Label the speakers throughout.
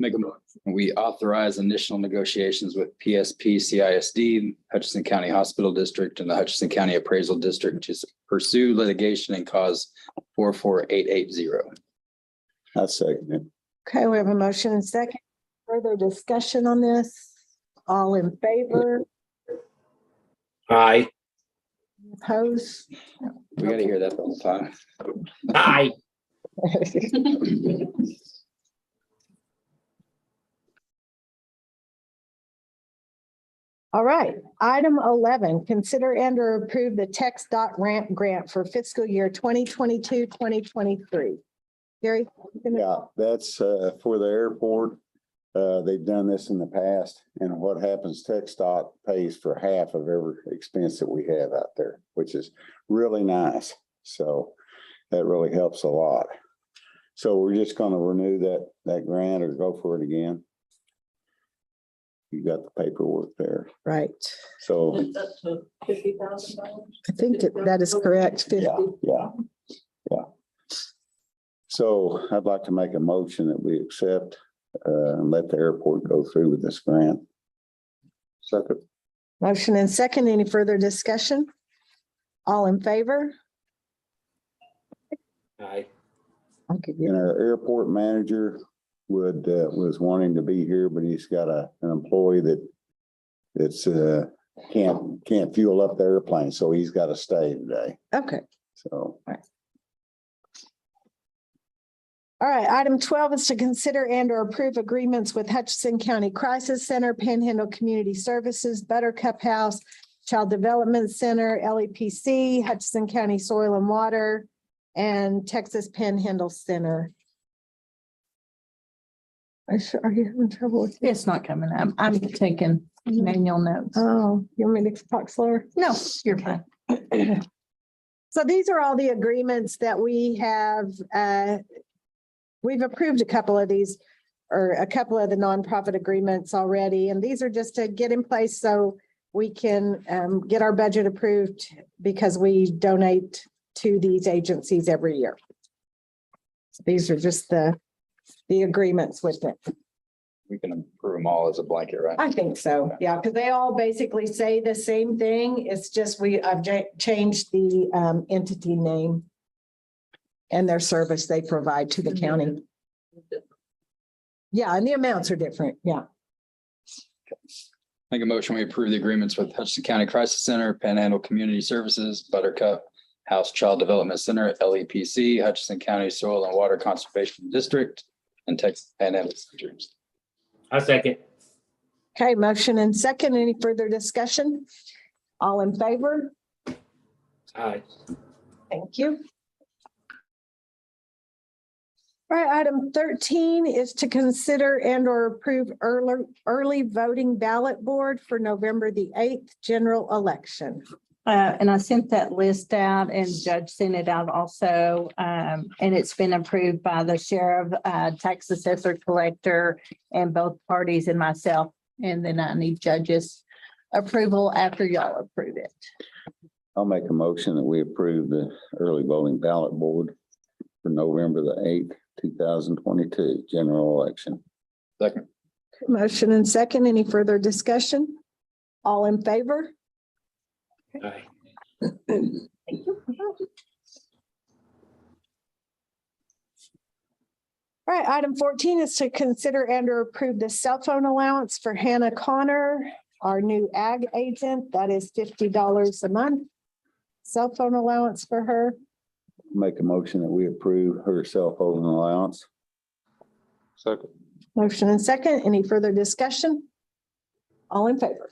Speaker 1: Make a motion. We authorize initial negotiations with PSP CISD, Hutchinson County Hospital District, and the Hutchinson County Appraisal District to pursue litigation and cause 44880.
Speaker 2: I second it.
Speaker 3: Okay, we have a motion and second. Further discussion on this? All in favor?
Speaker 4: Aye.
Speaker 3: Opposed?
Speaker 1: We got to hear that the whole time.
Speaker 4: Aye.
Speaker 3: All right, item 11, consider and or approve the text dot ramp grant for fiscal year 2022-2023. Gary?
Speaker 2: Yeah, that's for the airport. They've done this in the past, and what happens, TxDOT pays for half of every expense that we have out there, which is really nice. So that really helps a lot. So we're just going to renew that grant or go for it again. You got the paperwork there.
Speaker 3: Right,
Speaker 2: So
Speaker 3: I think that is correct. 50.
Speaker 2: yeah. So I'd like to make a motion that we accept and let the airport go through with this grant. Second.
Speaker 3: Motion and second. Any further discussion? All in favor?
Speaker 4: Aye.
Speaker 3: I'll give
Speaker 2: And
Speaker 3: you.
Speaker 2: our airport manager was wanting to be here, but he's got an employee that's can't fuel up the airplane, so he's got to stay today.
Speaker 3: Okay.
Speaker 2: So
Speaker 3: All right, item 12 is to consider and or approve agreements with Hutchinson County Crisis Center, Panhandle Community Services, Buttercup House, Child Development Center, LEPC, Hutchinson County Soil and Water, and Texas Panhandle Center. Are you having trouble with this?
Speaker 5: It's not coming up. I'm taking manual notes.
Speaker 3: Oh, you want me to talk slower?
Speaker 5: No, you're fine.
Speaker 3: So these are all the agreements that we have. We've approved a couple of these or a couple of the nonprofit agreements already, and these are just to get in place so we can get our budget approved because we donate to these agencies every year. These are just the agreements with it.
Speaker 1: We can approve them all as a blanket, right?
Speaker 3: I think so, yeah, because they all basically say the same thing. It's just I've changed the entity name and their service they provide to the county. Yeah, and the amounts are different, yeah.
Speaker 1: Make a motion, we approve the agreements with Hutchinson County Crisis Center, Panhandle Community Services, Buttercup House Child Development Center, LEPC, Hutchinson County Soil and Water Conservation District, and Texas Panhandle Centers.
Speaker 4: I second.
Speaker 3: Okay, motion and second. Any further discussion? All in favor?
Speaker 4: Aye.
Speaker 3: Thank you. All right, item 13 is to consider and or approve early voting ballot board for November the 8th general election.
Speaker 5: And I sent that list out and Judge sent it out also. And it's been approved by the sheriff, tax assessor, collector, and both parties and myself. And then I need judges' approval after y'all approve it.
Speaker 2: I'll make a motion that we approve the early voting ballot board for November the 8th, 2022 general election.
Speaker 1: Second.
Speaker 3: Motion and second. Any further discussion? All in favor?
Speaker 4: Aye.
Speaker 3: All right, item 14 is to consider and or approve the cell phone allowance for Hannah Connor, our new ag agent. That is $50 a month. Cell phone allowance for her.
Speaker 2: Make a motion that we approve her cell phone allowance. Second.
Speaker 3: Motion and second. Any further discussion? All in favor?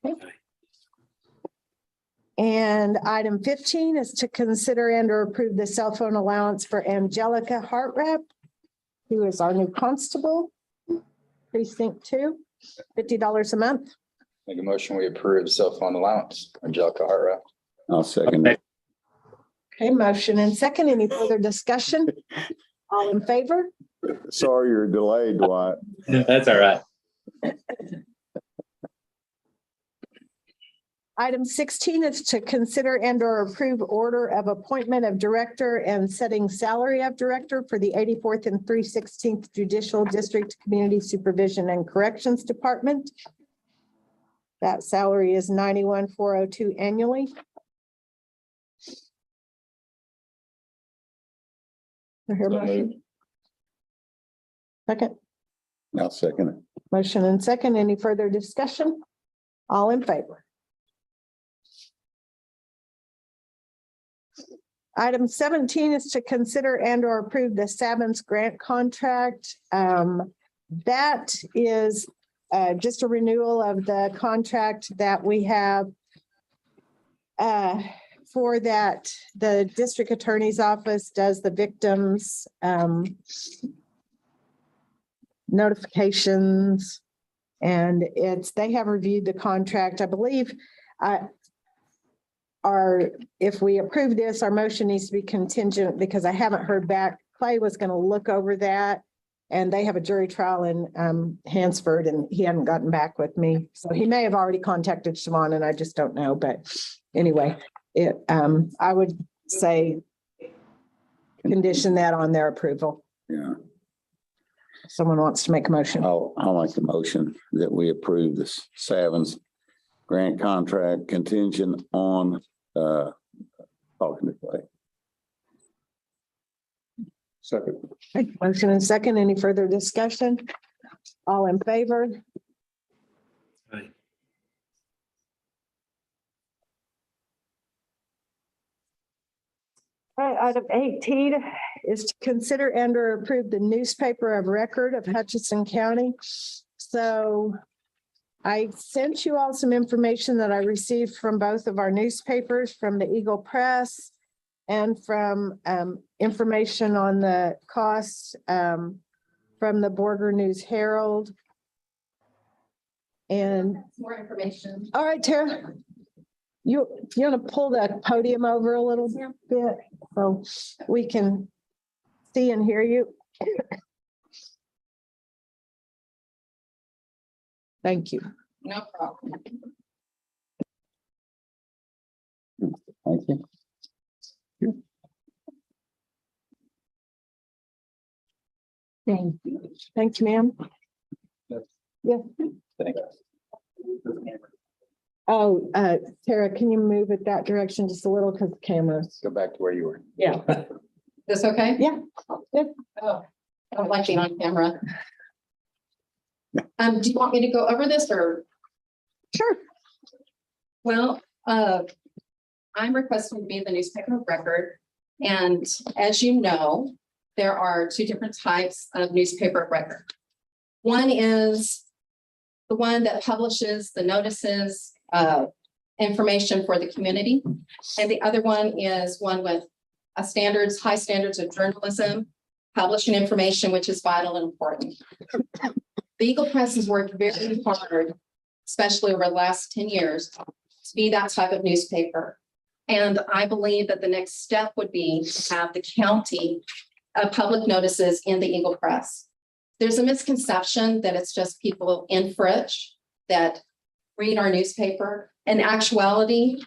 Speaker 3: Okay. And item 15 is to consider and or approve the cell phone allowance for Angelica Hartrap, who is our new constable, precinct 2, $50 a month.
Speaker 1: Make a motion, we approve cell phone allowance, Angelica Hartrap.
Speaker 2: I'll second it.
Speaker 3: Okay, motion and second. Any further discussion? All in favor?
Speaker 2: Sorry you're delayed, Dwight.
Speaker 4: That's all right.
Speaker 3: Item 16 is to consider and or approve order of appointment of director and setting salary of director for the 84th and 316th Judicial District Community Supervision and Corrections Department. That salary is 91,402 annually. I hear a
Speaker 1: So
Speaker 3: motion.
Speaker 1: moved.
Speaker 3: Second,
Speaker 2: I'll second it.
Speaker 3: motion and second. Any further discussion? All in favor? Item 17 is to consider and or approve the Savins grant contract. That is just a renewal of the contract that we have for that. The district attorney's office does the victims notifications. And they have reviewed the contract, I believe. If we approve this, our motion needs to be contingent because I haven't heard back. Clay was going to look over that. And they have a jury trial in Hansford and he hadn't gotten back with me. So he may have already contacted Siobhan and I just don't know. But anyway, I would say condition that on their approval.
Speaker 2: Yeah,
Speaker 3: Someone wants to make a motion.
Speaker 2: I'll make the motion that we approve this Savins grant contract contingent on talking to Clay. Second.
Speaker 3: Okay, motion and second. Any further discussion? All in favor?
Speaker 4: Aye.
Speaker 3: All right, item 18 is to consider and or approve the newspaper of record of Hutchinson County. So I sent you all some information that I received from both of our newspapers, from the Eagle Press and from information on the costs from the Borger News Herald. And
Speaker 6: More information.
Speaker 3: all right, Tara, you want to pull the podium over a little bit so we can see and hear you? Thank you.
Speaker 6: No problem.
Speaker 2: Thank you.
Speaker 5: Thank you.
Speaker 3: Thank you, ma'am. Yeah.
Speaker 1: Thanks.
Speaker 3: Oh, Tara, can you move it that direction just a little because the cameras?
Speaker 1: Go back to where you were.
Speaker 3: Yeah.
Speaker 6: This okay?
Speaker 3: Yeah. Good.
Speaker 6: Oh, I don't like being on camera. Do you want me to go over this or?
Speaker 3: Sure.
Speaker 6: Well, I'm requesting to be the newspaper of record. And as you know, there are two different types of newspaper of record. One is the one that publishes the notices, information for the community. And the other one is one with high standards of journalism, publishing information, which is vital and important. The Eagle Press has worked very hard, especially over the last 10 years, to be that type of newspaper. And I believe that the next step would be to have the county public notices in the Eagle Press. There's a misconception that it's just people in Fritch that read our newspaper. In actuality,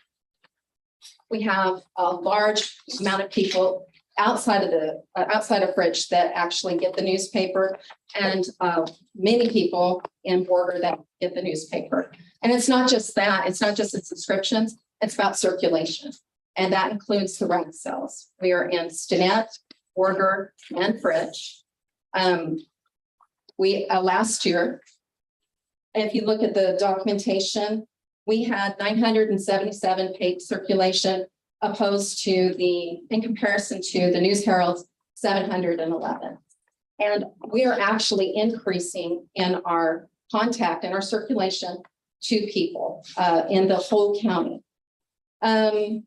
Speaker 6: we have a large amount of people outside of Fritch that actually get the newspaper, and many people in Borger that get the newspaper. And it's not just that, it's not just the subscriptions, it's about circulation. And that includes the rent cells. We are in Stinnett, Borger, and Fritch. Last year, if you look at the documentation, we had 977 paid circulation opposed to in comparison to the News Herald's 711. And we are actually increasing in our contact and our circulation to people in the whole county. In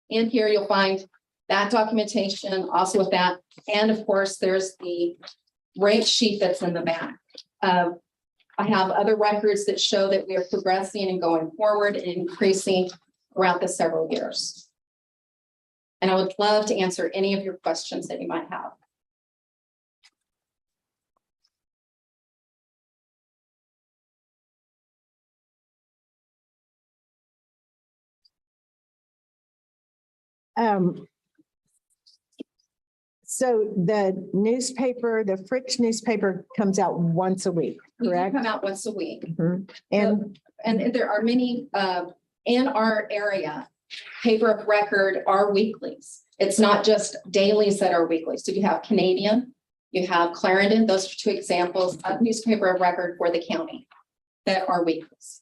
Speaker 6: here, you'll find that documentation also with that. And of course, there's the rate sheet that's in the back. I have other records that show that we are progressing and going forward and increasing throughout the several years. And I would love to answer any of your questions that you might have.
Speaker 3: So the newspaper, the Fritz newspaper comes out once a week,
Speaker 6: We do
Speaker 3: correct?
Speaker 6: come out once a week.
Speaker 3: Mhm. And
Speaker 6: And there are many, in our area, paper of record are weeklies. It's not just dailies that are weekly. So you have Canadian, you have Clarendon, those are two examples of newspaper of record for the county that are weeklies.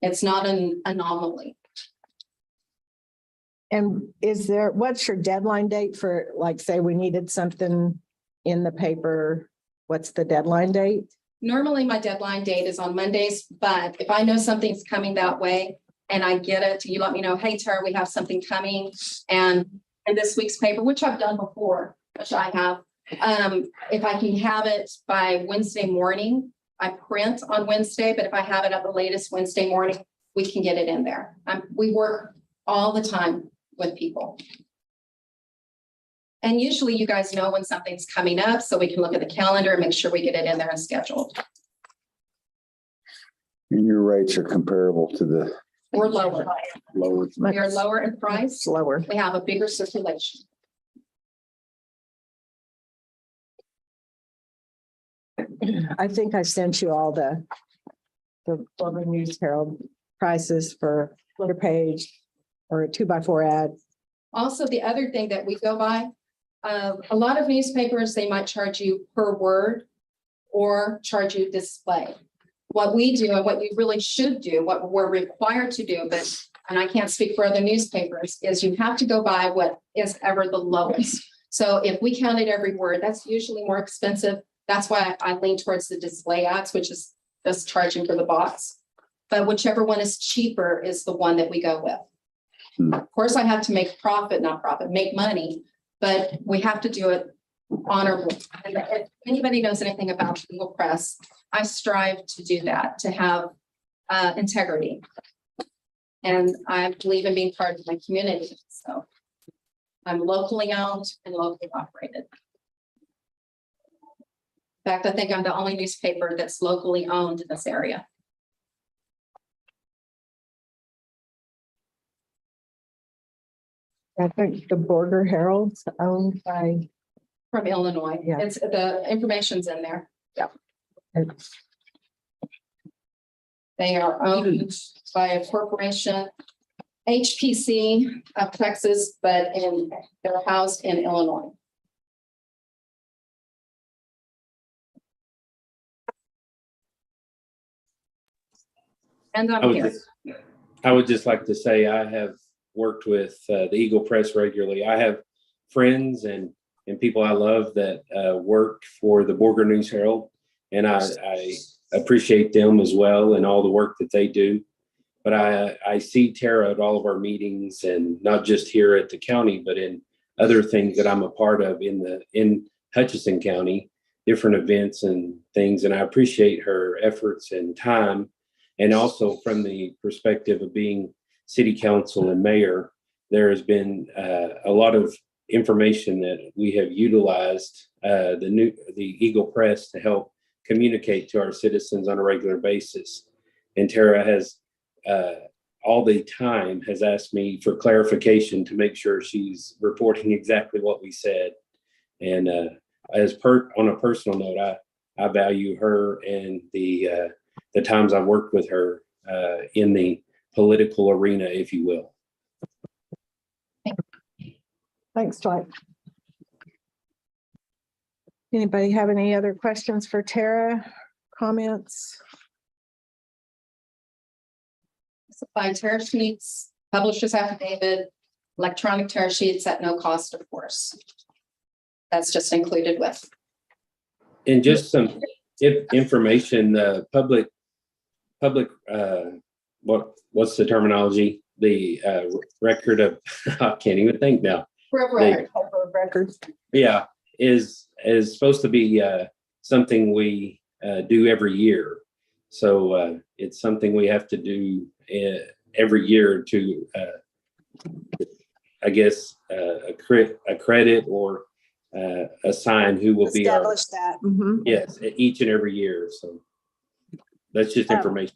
Speaker 6: It's not an anomaly.
Speaker 3: And what's your deadline date for, like, say we needed something in the paper? What's the deadline date?
Speaker 6: Normally, my deadline date is on Mondays, but if I know something's coming that way and I get it, you let me know, hey, Tara, we have something coming. And in this week's paper, which I've done before, which I have, if I can have it by Wednesday morning, I print on Wednesday, but if I have it at the latest Wednesday morning, we can get it in there. We work all the time with people. And usually you guys know when something's coming up, so we can look at the calendar and make sure we get it in there and scheduled.
Speaker 2: And your rates are comparable to the
Speaker 6: We're lower.
Speaker 2: lower.
Speaker 6: We are lower in price.
Speaker 3: Slower.
Speaker 6: We have a bigger circulation.
Speaker 3: I think I sent you all the Florida News Herald prices for your page or a 2x4 ad.
Speaker 6: Also, the other thing that we go by, a lot of newspapers, they might charge you per word or charge you display. What we do and what you really should do, what we're required to do, but, and I can't speak for other newspapers, is you have to go by what is ever the lowest. So if we counted every word, that's usually more expensive. That's why I lean towards the display ads, which is just charging for the box. But whichever one is cheaper is the one that we go with. Of course, I have to make make money, but we have to do it honorably. And if anybody knows anything about legal press, I strive to do that, to have integrity. And I believe in being part of my community. So I'm locally owned and locally operated. In fact, I think I'm the only newspaper that's locally owned in this area.
Speaker 3: I think the Border Herald's owned by,
Speaker 6: From Illinois.
Speaker 3: Yeah.
Speaker 6: It's the information's in there.
Speaker 3: it's-
Speaker 6: They are owned by a corporation, HPC of Texas, but they're housed in Illinois. And I'm here.
Speaker 4: I would just like to say I have worked with the Eagle Press regularly. I have friends and people I love that work for the Borger News Herald, and I appreciate them as well and all the work that they do. But I see Tara at all of our meetings, and not just here at the county, but in other things that I'm a part of in Hutchinson County, different events and things. And I appreciate her efforts and time. And also from the perspective of being city council and mayor, there has been a lot of information that we have utilized the Eagle Press to help communicate to our citizens on a regular basis. And Tara has all the time has asked me for clarification to make sure she's reporting exactly what we said. And on a personal note, I value her and the times I've worked with her in the political arena, if you will.
Speaker 3: Thanks, Dwight. Anybody have any other questions for Tara? Comments?
Speaker 6: Supply tear sheets, publisher's affidavit, electronic tear sheets at no cost, of course. That's just included with.
Speaker 4: And just some information, public, what's the terminology? The record of, I can't even think now.
Speaker 6: Record.
Speaker 3: Records.
Speaker 4: Yeah, is supposed to be something we do every year. So it's something we have to do every year to, I guess, a credit or assign who will be our,
Speaker 3: Establish that. Mhm.
Speaker 4: yes, each and every year. So that's just information.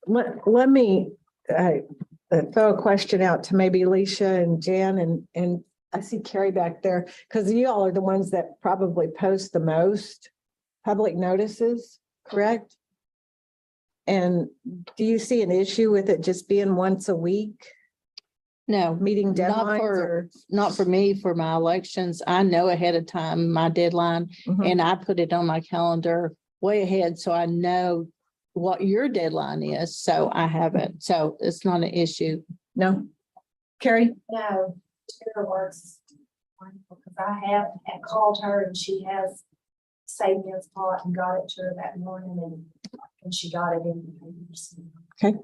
Speaker 3: Let me throw a question out to maybe Alicia and Jan and I see Carrie back there, because you all are the ones that probably post the most public notices, correct? And do you see an issue with it just being once a week,
Speaker 5: No,
Speaker 3: meeting
Speaker 5: not
Speaker 3: deadlines
Speaker 5: for,
Speaker 3: or?
Speaker 5: not for me, for my elections. I know ahead of time my deadline
Speaker 3: Mhm.
Speaker 5: and I put it on my calendar way ahead. So I know what your deadline is. So I have it. So it's not an issue.
Speaker 3: No? Carrie?
Speaker 7: No, Tara works wonderful, because had called her and she has saved me a spot and got it to her that morning and she got it in.
Speaker 3: Okay.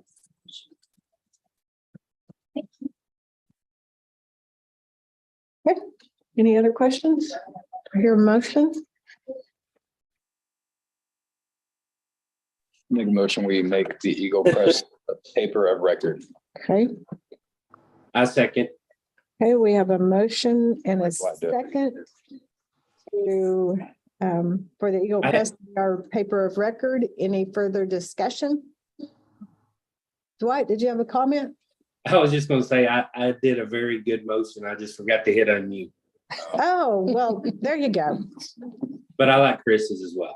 Speaker 3: Okay. Any other questions? I hear a motion.
Speaker 1: Make a motion, we make the Eagle Press a paper of record.
Speaker 3: Okay.
Speaker 4: I second.
Speaker 3: Okay, we have a motion and a
Speaker 1: Like what, do it.
Speaker 3: second to, for the Eagle
Speaker 4: I-
Speaker 3: Press, our paper of record. Any further discussion? Dwight, did you have a comment?
Speaker 4: I was just gonna say, I did a very good motion. I just forgot to hit unmute,
Speaker 3: Oh, well, there you go.
Speaker 4: but I like Chris's as well.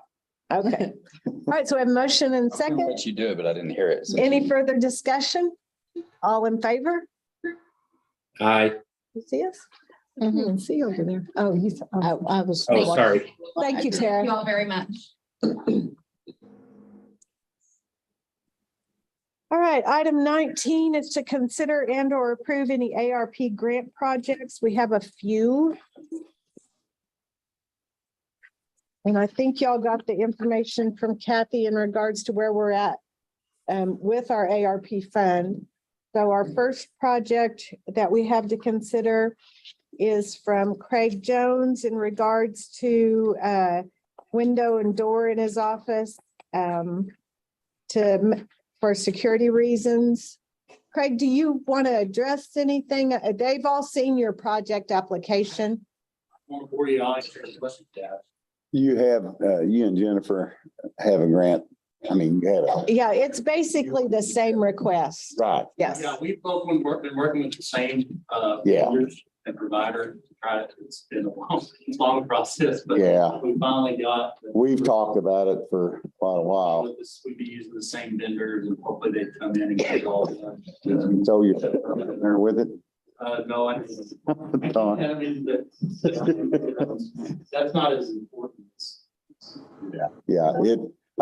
Speaker 3: Okay. All right, so we have a motion and
Speaker 1: I was gonna
Speaker 3: second.
Speaker 1: let you do it, but I didn't hear it. So-
Speaker 3: Any further discussion? All in favor?
Speaker 4: I,
Speaker 3: You see us? I
Speaker 5: Mhm.
Speaker 3: didn't see over there. Oh, you.
Speaker 5: I was.
Speaker 4: oh, sorry.
Speaker 3: Thank you,
Speaker 6: Thank
Speaker 3: Tara.
Speaker 6: you all very much.
Speaker 3: All right, item 19 is to consider and or approve any ARP grant projects. We have a few. And I think y'all got the information from Kathy in regards to where we're at with our ARP fund. So our first project that we have to consider is from Craig Jones in regards to window and door in his office for security reasons. Craig, do you want to address anything? They've all seen your project application.
Speaker 2: You have, you and Jennifer have a grant. I mean, you have a,
Speaker 3: Yeah, it's basically the same request.
Speaker 2: right,
Speaker 3: Yes.
Speaker 8: Yeah, we've both been working with the same
Speaker 2: Yeah.
Speaker 8: vendors and provider. It's been a long process, but
Speaker 2: Yeah.
Speaker 8: we finally got.
Speaker 2: We've talked about it for quite a while.
Speaker 8: We'd be using the same vendors and hopefully they'd come in and get it all done.
Speaker 2: So you're there with it?
Speaker 8: No, I mean, that's not as important.
Speaker 2: Yeah,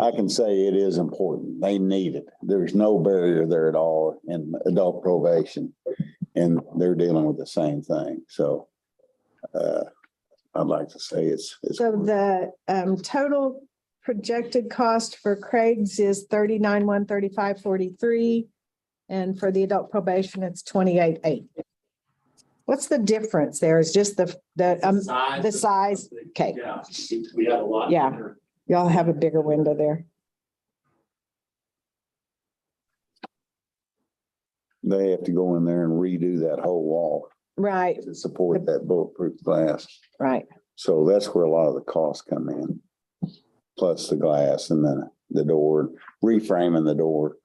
Speaker 2: I can say it is important. They need it. There's no barrier there at all in adult probation. And they're dealing with the same thing. So I'd like to say it's.
Speaker 3: So the total projected cost for Craig's is 39,135.43. And for the adult probation, it's 28,800. What's the difference there? Is just the size? Okay.
Speaker 8: Yeah, we have a lot.
Speaker 3: Yeah.
Speaker 8: bigger.
Speaker 3: Y'all have a bigger window there.
Speaker 2: They have to go in there and redo that whole wall
Speaker 3: Right,
Speaker 2: to support that bulletproof glass.
Speaker 3: right.
Speaker 2: So that's where a lot of the costs come in. Plus the glass and then the door, reframing the door.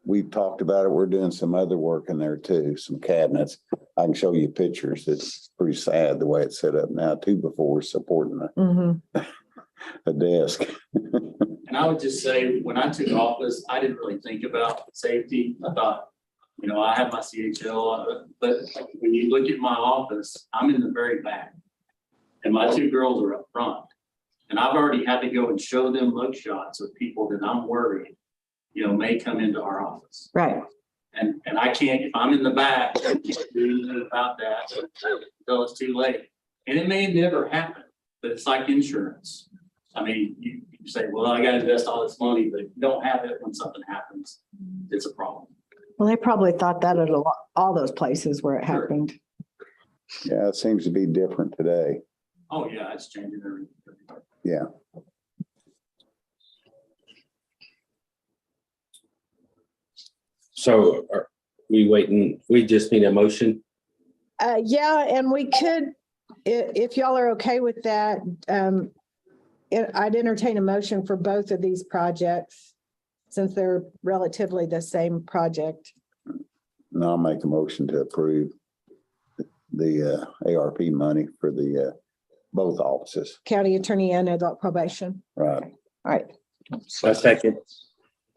Speaker 2: We've talked about it. We're doing some other work in there too, some cabinets. I can show you pictures. It's pretty sad the way it's set up now. 2x4 supporting
Speaker 3: Mhm.
Speaker 2: a desk.
Speaker 8: And I would just say, when I took office, I didn't really think about safety. I thought, I have my CHL, but when you look at my office, I'm in the very back. And my two girls are up front. And I've already had to go and show them mug shots of people that I'm worried, may come into our office.
Speaker 3: Right.
Speaker 8: And I can't, if I'm in the back, I can't do anything about that until it's too late. And it may never happen, but it's like insurance. I mean, you say, well, I gotta invest all this money, but if you don't have it when something happens, it's a problem.
Speaker 3: Well, they probably thought that at all those places where it
Speaker 8: Sure.
Speaker 3: happened.
Speaker 2: Yeah, it seems to be different today.
Speaker 8: Oh, yeah, it's changing every.
Speaker 2: Yeah.
Speaker 4: So are we waiting? We just need a motion.
Speaker 3: Yeah, and we could if y'all are okay with that, I'd entertain a motion for both of these projects since they're relatively the same project.
Speaker 2: And I'll make a motion to approve the ARP money for the both offices.
Speaker 3: County attorney and adult probation.
Speaker 2: Right.
Speaker 3: All right.
Speaker 4: A second.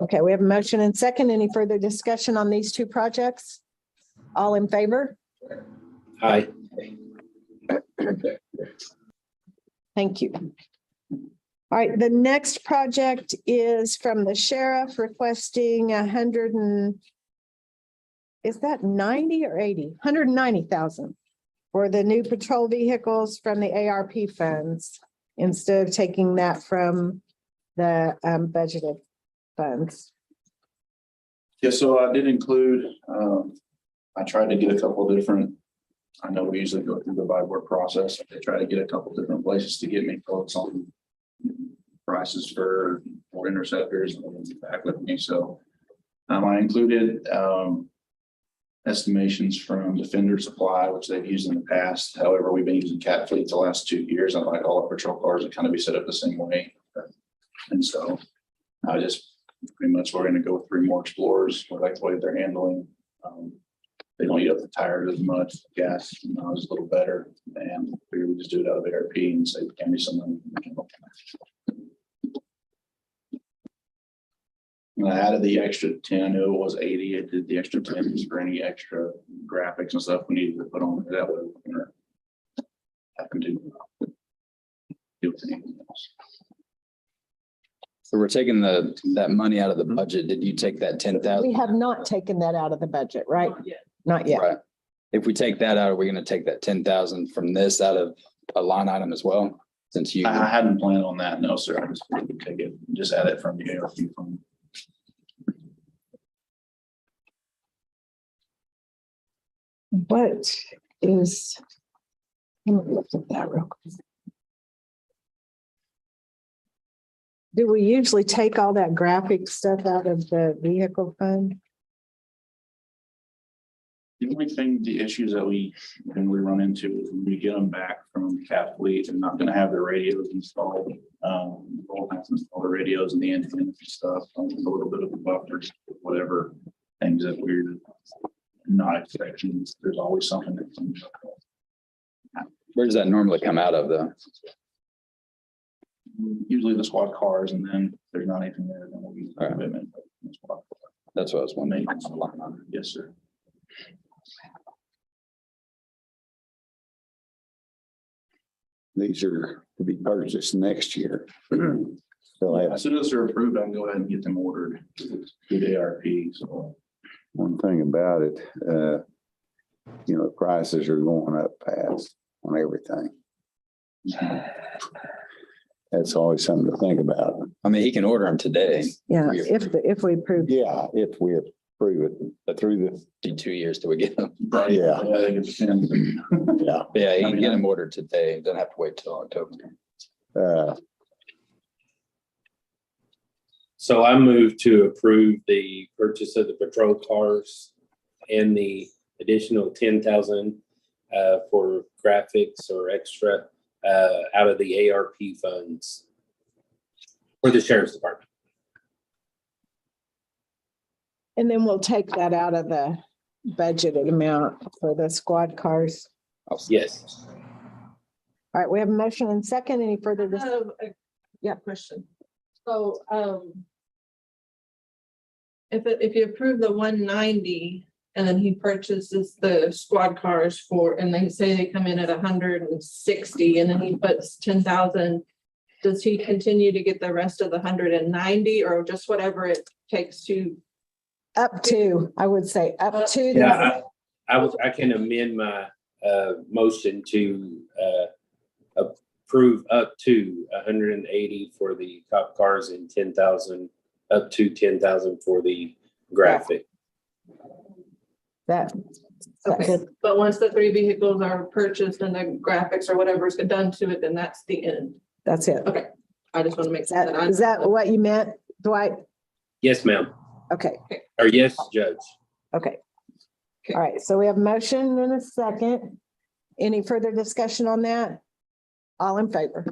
Speaker 3: Okay, we have a motion and second. Any further discussion on these two projects? All in favor?
Speaker 4: Aye.
Speaker 3: Thank you. All right, the next project is from the sheriff requesting 100 and is that 90 or 80? 190,000 for the new patrol vehicles from the ARP funds instead of taking that from the budgeted funds.
Speaker 9: Yeah, so I did include, I tried to get a couple of different, I know we usually go through the buy board process. I tried to get a couple different places to get me quotes on prices for interceptors and back with me. So I included estimations from Defender Supply, which they've used in the past. However, we've been using Cat Fleet the last 2 years. I like all our patrol cars to kind of be set up the same way. And so I just pretty much we're going to go with 3 more Explorers. We like the way they're handling. They don't eat up the tires as much. Gas is a little better, and we would just do it out of ARP and save the county some money. And I added the extra 10. I knew it was 80. I did the extra 10 for any extra graphics and stuff we needed to put on there. That way we're gonna have to do with anything else.
Speaker 1: So we're taking that money out of the budget. Did you take that 10,000?
Speaker 3: We have not taken that out of the budget, right? Not yet.
Speaker 1: Right. If we take that out, are we going to take that 10,000 from this out of a line item as well? Since you,
Speaker 9: I hadn't planned on that. No, sir. I just wanted to take it, just add it from the ARP fund.
Speaker 3: What is? Let me look at that real quick. Do we usually take all that graphic stuff out of the vehicle fund?
Speaker 9: The only thing, the issues that we run into is when we get them back from Cat Fleet, they're not gonna have their radios installed. We'll have to install the radios and the antennas and stuff, a little bit of the buffers, whatever things that we're not expecting. There's always something that comes up.
Speaker 1: where does that normally come out of though?
Speaker 9: Usually the squad cars, and then if there's not anything there, then we'll use the
Speaker 1: All right.
Speaker 9: equipment.
Speaker 1: That's what I was wondering.
Speaker 9: Yes, sir.
Speaker 2: These are to be purchased next year. They'll have
Speaker 9: As soon as they're approved, I can go ahead and get them ordered through the ARP, so.
Speaker 2: one thing about it, prices are going up fast on everything. That's always something to think about.
Speaker 1: I mean, he can order them today,
Speaker 3: Yeah, if we approve.
Speaker 2: Yeah, if we approve it, but through the,
Speaker 1: do 2 years till we get them.
Speaker 2: Yeah.
Speaker 9: I think it depends.
Speaker 2: yeah,
Speaker 1: Yeah, he can get them ordered today. Doesn't have to wait till October.
Speaker 4: So I move to approve the purchase of the patrol cars and the additional 10,000 for graphics or extra out of the ARP funds for the sheriff's department.
Speaker 3: And then we'll take that out of the budgeted amount for the squad cars.
Speaker 4: Yes.
Speaker 3: All right, we have a motion and second. Any further? Yeah.
Speaker 10: Question. So, if you approve the 190 and then he purchases the squad cars for, and they say they come in at 160 and then he puts 10,000, does he continue to get the rest of the 190 or just whatever it takes to?
Speaker 3: Up to, I would say up to. the-
Speaker 4: Yeah, I can amend my motion to approve up to 180 for the cop cars and 10,000, up to 10,000 for the graphic.
Speaker 3: That.
Speaker 10: Okay, but once the 3 vehicles are purchased and the graphics or whatever is done to it, then that's the end.
Speaker 3: That's it.
Speaker 10: Okay, I just want to make sure that I.
Speaker 3: Is that what you meant, Dwight?
Speaker 4: Yes, ma'am.
Speaker 3: Okay,
Speaker 4: Or yes, Judge.
Speaker 3: okay. All right, so we have a motion and a second. Any further discussion on that? All in favor?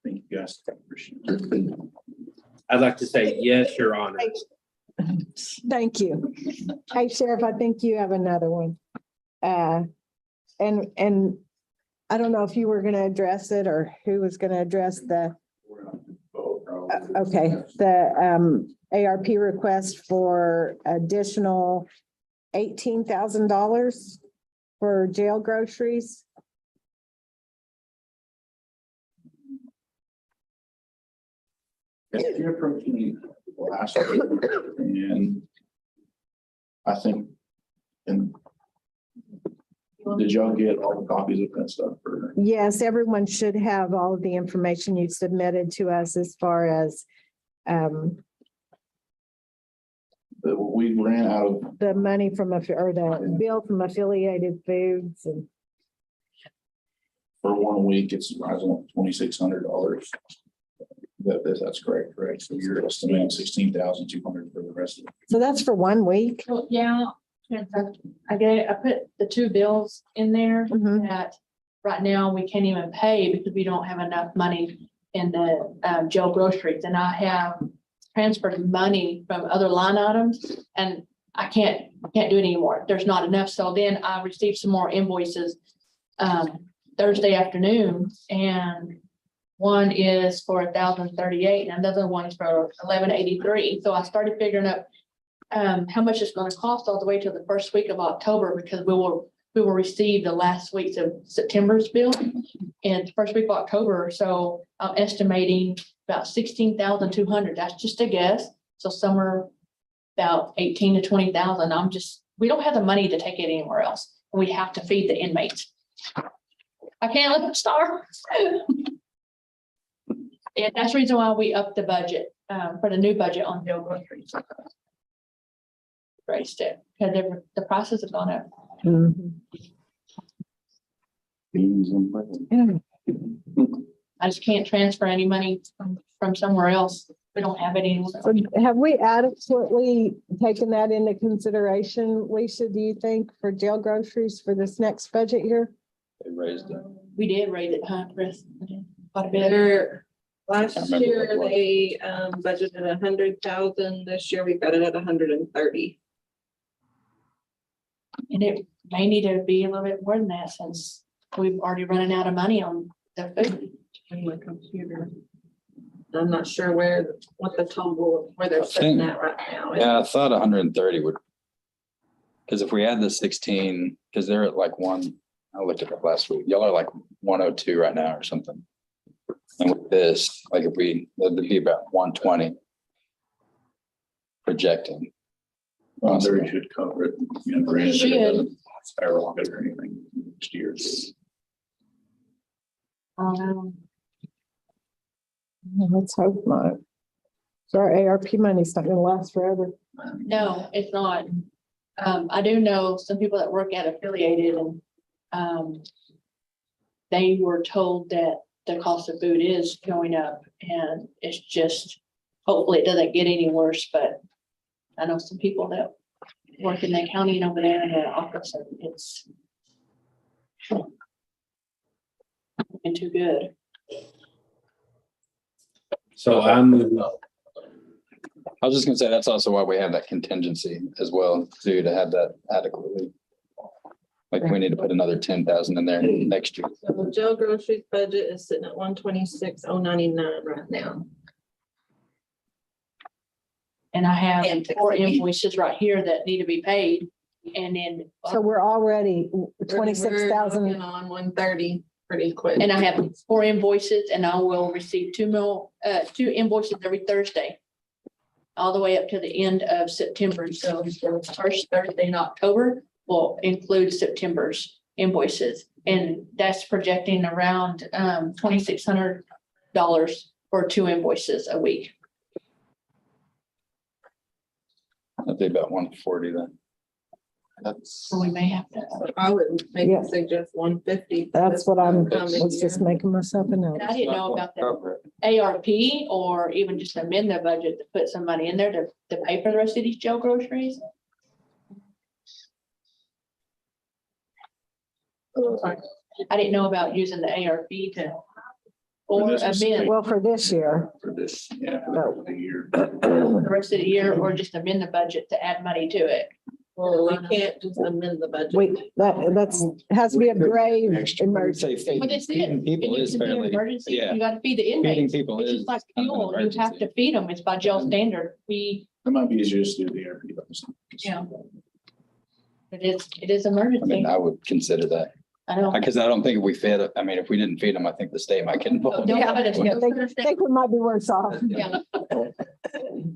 Speaker 9: Thank you guys. Appreciate it.
Speaker 4: I'd like to say, yes, Your Honor.
Speaker 3: Thank you. Hey, Sheriff, I think you have another one. And I don't know if you were gonna address it or who was gonna address the, okay, the ARP request for additional $18,000 for jail groceries.
Speaker 9: You approached me last week, and I think, and did y'all get all the copies of that stuff for?
Speaker 3: Yes, everyone should have all of the information you submitted to us as far as
Speaker 9: We ran out of,
Speaker 3: the money from, or the bill from Affiliated Foods and
Speaker 9: for 1 week, it's rising up $2,600. That's correct, correct. So you're estimating 16,200 for the rest of it.
Speaker 3: so that's for 1 week.
Speaker 11: Well, yeah, I put the two bills in there
Speaker 3: Mhm.
Speaker 11: that right now we can't even pay because we don't have enough money in the jail groceries. And I have transferred money from other line items and I can't do it anymore. There's not enough. So then I received some more invoices Thursday afternoon, and one is for 1,038 and another one is for 1,183. So I started figuring out how much it's gonna cost all the way to the first week of October, because we will receive the last weeks of September's bill and the first week of October. So I'm estimating about 16,200. That's just a guess. So somewhere about 18 to 20,000. We don't have the money to take it anywhere else. We have to feed the inmates. I can't let them starve. And that's the reason why we upped the budget for the new budget on jail groceries. Raised it because the prices have gone up.
Speaker 3: Mhm.
Speaker 9: Beans and bread.
Speaker 11: I just can't transfer any money from somewhere else. We don't have it anymore.
Speaker 3: So have we adequately taken that into consideration, Lisa, do you think, for jail groceries for this next budget year?
Speaker 1: They raised it.
Speaker 11: We did raise it, huh, Chris? Quite a bit.
Speaker 10: There, last
Speaker 1: I remember
Speaker 10: year,
Speaker 1: what it
Speaker 10: they budgeted 100,000. This year, we've got it at 130.
Speaker 11: And it may need to be a little bit more than that since we've already running out of money on the food.
Speaker 10: On my computer. I'm not sure what the total, where they're
Speaker 1: I
Speaker 10: sitting
Speaker 1: think-
Speaker 10: at right now.
Speaker 1: Yeah, I thought 130 would. Because if we add the 16, because they're at like I looked it up last week. Y'all are like 102 right now or something. And with this, like if that'd be about 120. Projecting.
Speaker 9: There should cover it, you know, granted that
Speaker 11: Should.
Speaker 9: it doesn't skyrocket or anything next year.
Speaker 3: Let's hope not. So our ARP money's not gonna last forever.
Speaker 11: No, it's not. I do know some people that work at Affiliated and they were told that the cost of food is going up and it's just, hopefully it doesn't get any worse, but I know some people that work in the county and over there in the office and it's looking too good.
Speaker 4: So I'm,
Speaker 1: I was just gonna say, that's also why we have that contingency as well, too, to have that adequately. Like we need to put another 10,000 in there next year.
Speaker 10: So the jail groceries budget is sitting at 126,099 right now.
Speaker 11: And I have
Speaker 10: And
Speaker 11: 4
Speaker 10: 60.
Speaker 11: invoices right here that need to be paid. And then,
Speaker 3: So we're already
Speaker 10: We're
Speaker 3: 26,000.
Speaker 10: working on 130 pretty quick.
Speaker 11: and I have 4 invoices and I will receive 2 invoices every Thursday. All the way up to the end of September. So the first Thursday in October will include September's invoices. And that's projecting around $2,600 for 2 invoices a week.
Speaker 1: That'd be about 140 then. That's,
Speaker 11: So we may have to.
Speaker 10: I would
Speaker 3: Yeah.
Speaker 10: maybe suggest 150.
Speaker 3: That's what I'm,
Speaker 10: Coming
Speaker 3: was just
Speaker 10: year.
Speaker 3: making myself a note.
Speaker 11: And I didn't know about the ARP or even just amend the budget to put some money in there to pay for the rest of these jail groceries. I didn't know about using the ARP to, or
Speaker 9: this is-
Speaker 11: amend
Speaker 3: Well, for this year,
Speaker 9: For this, yeah,
Speaker 3: No.
Speaker 9: for the year.
Speaker 11: the rest of the year, or just amend the budget to add money to it.
Speaker 10: Well, we can't just amend the budget.
Speaker 3: that's, has to be a grave
Speaker 1: Extra.
Speaker 3: emergency.
Speaker 11: But it's
Speaker 1: Feeding
Speaker 11: it.
Speaker 1: people
Speaker 11: It
Speaker 1: is
Speaker 11: needs to be an
Speaker 1: fairly-
Speaker 11: emergency.
Speaker 1: yeah.
Speaker 11: You gotta feed the
Speaker 1: Feeding
Speaker 11: inmates.
Speaker 1: people
Speaker 11: It's
Speaker 1: is
Speaker 11: just like
Speaker 1: kind of an
Speaker 11: fuel. You have
Speaker 1: emergency.
Speaker 11: to feed them. It's by jail standard.
Speaker 9: It might be easier just to do the ARP.
Speaker 11: Yeah. It is
Speaker 1: I mean,
Speaker 11: emergency.
Speaker 1: I would consider that,
Speaker 11: I know.
Speaker 1: because I don't think if we fed, I mean, if we didn't feed them, I think the state might get involved.
Speaker 11: Don't have it.
Speaker 3: Yeah, I think we might be worse off.
Speaker 11: Yeah.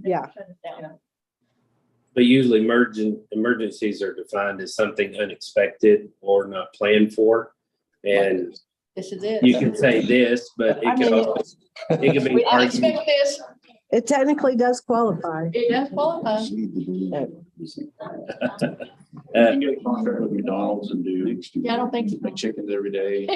Speaker 3: Yeah.
Speaker 4: But usually emergencies are defined as something unexpected or not planned for. And
Speaker 11: This is it.
Speaker 4: you can say this, but
Speaker 3: I
Speaker 4: it could
Speaker 3: mean,
Speaker 4: also, it could be
Speaker 11: We didn't
Speaker 4: argued.
Speaker 11: expect this.
Speaker 3: It technically does qualify.
Speaker 11: It does qualify.
Speaker 9: You can get a contract with McDonald's and do.
Speaker 11: Yeah, I don't think so.
Speaker 9: Make chickens every day,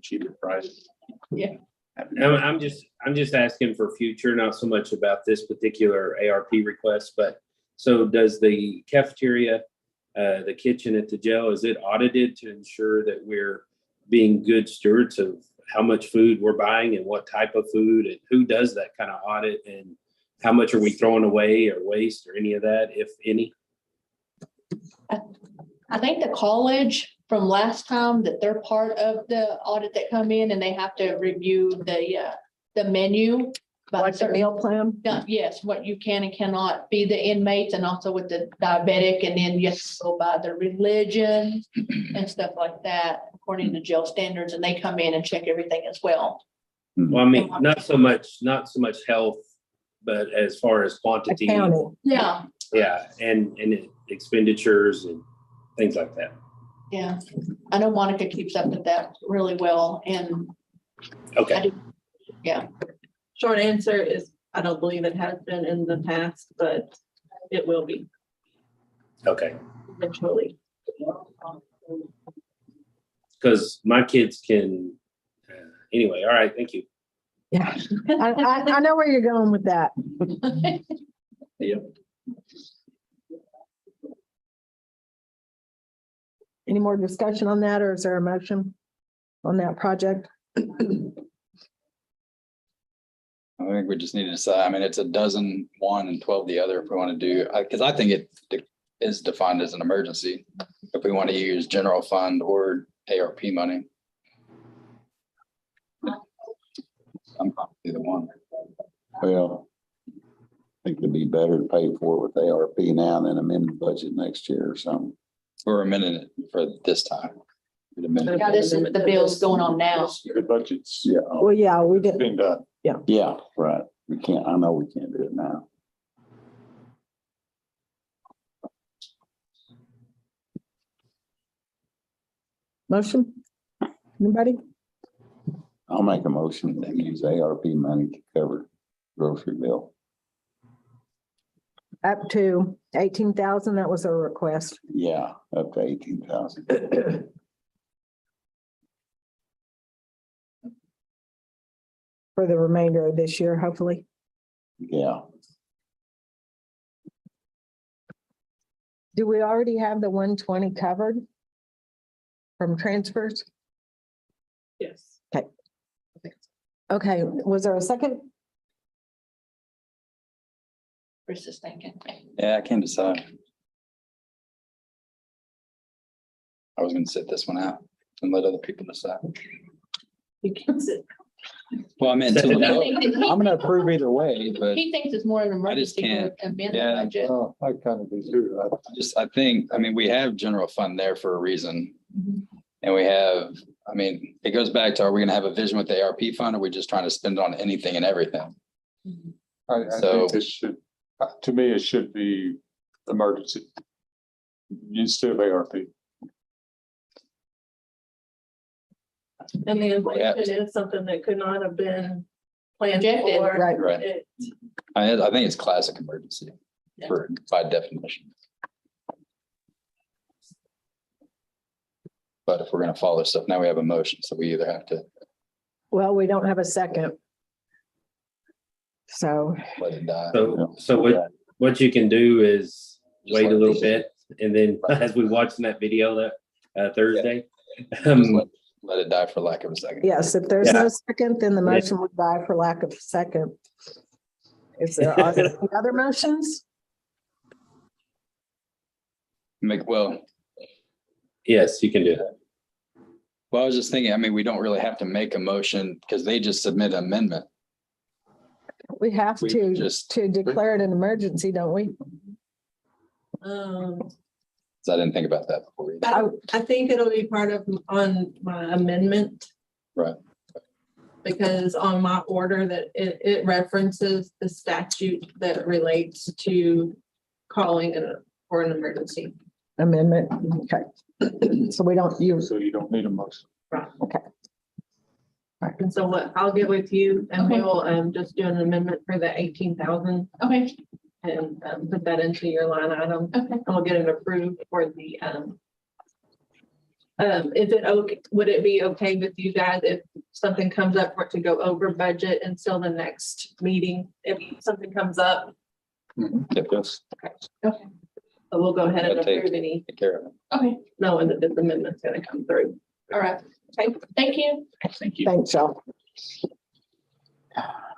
Speaker 9: cheaper price.
Speaker 11: Yeah.
Speaker 4: I'm just asking for future, not so much about this particular ARP request, but so does the cafeteria, the kitchen at the jail, is it audited to ensure that we're being good stewards of how much food we're buying and what type of food, and who does that kind of audit, and how much are we throwing away or waste or any of that, if any?
Speaker 11: I think the college from last time that they're part of the audit that come in and they have to review the menu. by
Speaker 3: Like the
Speaker 11: certain-
Speaker 3: meal plan.
Speaker 11: Yes, what you can and cannot feed the inmates, and also with the diabetic, and then you have to go by the religion and stuff like that, according to jail standards, and they come in and check everything as well.
Speaker 4: Well, I mean, not so much health, but as far as quantity,
Speaker 3: Accounting.
Speaker 11: Yeah,
Speaker 4: yeah, and expenditures and things like that.
Speaker 11: yeah. I know Monica keeps up with that really well, and
Speaker 4: Okay,
Speaker 10: Short answer is, I don't believe it has been in the past, but it will be
Speaker 4: okay.
Speaker 10: eventually.
Speaker 4: Because my kids can, anyway, all right, thank you.
Speaker 3: Yeah, I know where you're going with that.
Speaker 9: Yep.
Speaker 3: Any more discussion on that, or is there a motion on that project?
Speaker 1: I think we just need to decide, I mean, it's a dozen one and 12 the other if we want to do, because I think it is defined as an emergency. If we want to use general fund or ARP money. I'm probably the one.
Speaker 2: Well, I think it'd be better to pay for it with ARP now than amend the budget next year or something.
Speaker 1: We're amending it for this time. We'd amend it.
Speaker 11: yeah, this is the bill's going on now.
Speaker 9: The budget's
Speaker 2: Yeah,
Speaker 3: Well, yeah, we did.
Speaker 9: been done.
Speaker 2: yeah, right. We can't, I know we can't do it now.
Speaker 3: Motion? Anybody?
Speaker 2: I'll make a motion to use ARP money to cover grocery bill.
Speaker 3: Up to 18,000, that was a request.
Speaker 2: Yeah, up to 18,000.
Speaker 3: For the remainder of this year, hopefully.
Speaker 2: Yeah,
Speaker 3: Do we already have the 120 covered? From transfers?
Speaker 10: Yes.
Speaker 3: Okay, was there a second?
Speaker 11: Chris is thinking.
Speaker 1: Yeah, I can't decide. I was gonna sit this one out and let other people decide.
Speaker 10: You can sit.
Speaker 1: Well, I mean,
Speaker 4: Set it out.
Speaker 1: I'm gonna approve either way, but
Speaker 11: He thinks it's more an
Speaker 1: I just
Speaker 11: emergency
Speaker 1: can't.
Speaker 11: to amend the
Speaker 1: Yeah,
Speaker 11: budget.
Speaker 2: I kind of do too.
Speaker 1: I think, I mean, we have general fund there for a reason.
Speaker 11: Mhm.
Speaker 1: And we have, I mean, it goes back to, are we gonna have a vision with the ARP fund? Or are we just trying to spend on anything and everything?
Speaker 12: I
Speaker 1: So-
Speaker 12: think this should, to me, it should be emergency. Instead of ARP.
Speaker 10: And the
Speaker 1: Yeah.
Speaker 10: inflation is something that could not have been planned
Speaker 11: Projected.
Speaker 10: for.
Speaker 3: Right.
Speaker 1: Right.
Speaker 10: It-
Speaker 1: I think it's classic emergency for, by definition. But if we're gonna follow stuff, now we have a motion, so we either have to
Speaker 3: Well, we don't have a second. So,
Speaker 1: let it die.
Speaker 4: So what you can do is wait a little bit, and then as we watched in that video that Thursday,
Speaker 1: Let it die for lack of a second.
Speaker 3: Yes, if there's
Speaker 4: Yeah.
Speaker 3: no second, then the
Speaker 4: Yeah.
Speaker 3: motion would die for lack of a second. Are there any other motions?
Speaker 4: Yes, you can do that.
Speaker 1: Well, I was just thinking, I mean, we don't really have to make a motion because they just submit an amendment.
Speaker 3: We have
Speaker 1: We
Speaker 3: to
Speaker 1: just-
Speaker 3: declare it an emergency, don't we?
Speaker 1: So I didn't think about that before. either.
Speaker 10: I think it'll be part of on my amendment.
Speaker 1: Right.
Speaker 10: Because on my order that it references the statute that relates to calling for an emergency.
Speaker 3: Amendment, okay. So we don't,
Speaker 12: So you don't need a motion.
Speaker 10: And so what, I'll get with you and
Speaker 11: Okay.
Speaker 10: we'll just do an amendment for the 18,000
Speaker 11: Okay,
Speaker 10: and put that into your line item.
Speaker 11: okay.
Speaker 10: And we'll get it approved for the is it okay, would it be okay with you guys if something comes up for it to go over budget until the next meeting? If something comes up,
Speaker 1: Yes,
Speaker 10: so we'll go ahead and
Speaker 1: I'll take-
Speaker 10: approve any,
Speaker 1: take care of it.
Speaker 11: Okay,
Speaker 10: knowing that this amendment's gonna come through.
Speaker 11: all right. Okay, thank you.
Speaker 9: Thank you.
Speaker 3: thanks, y'all.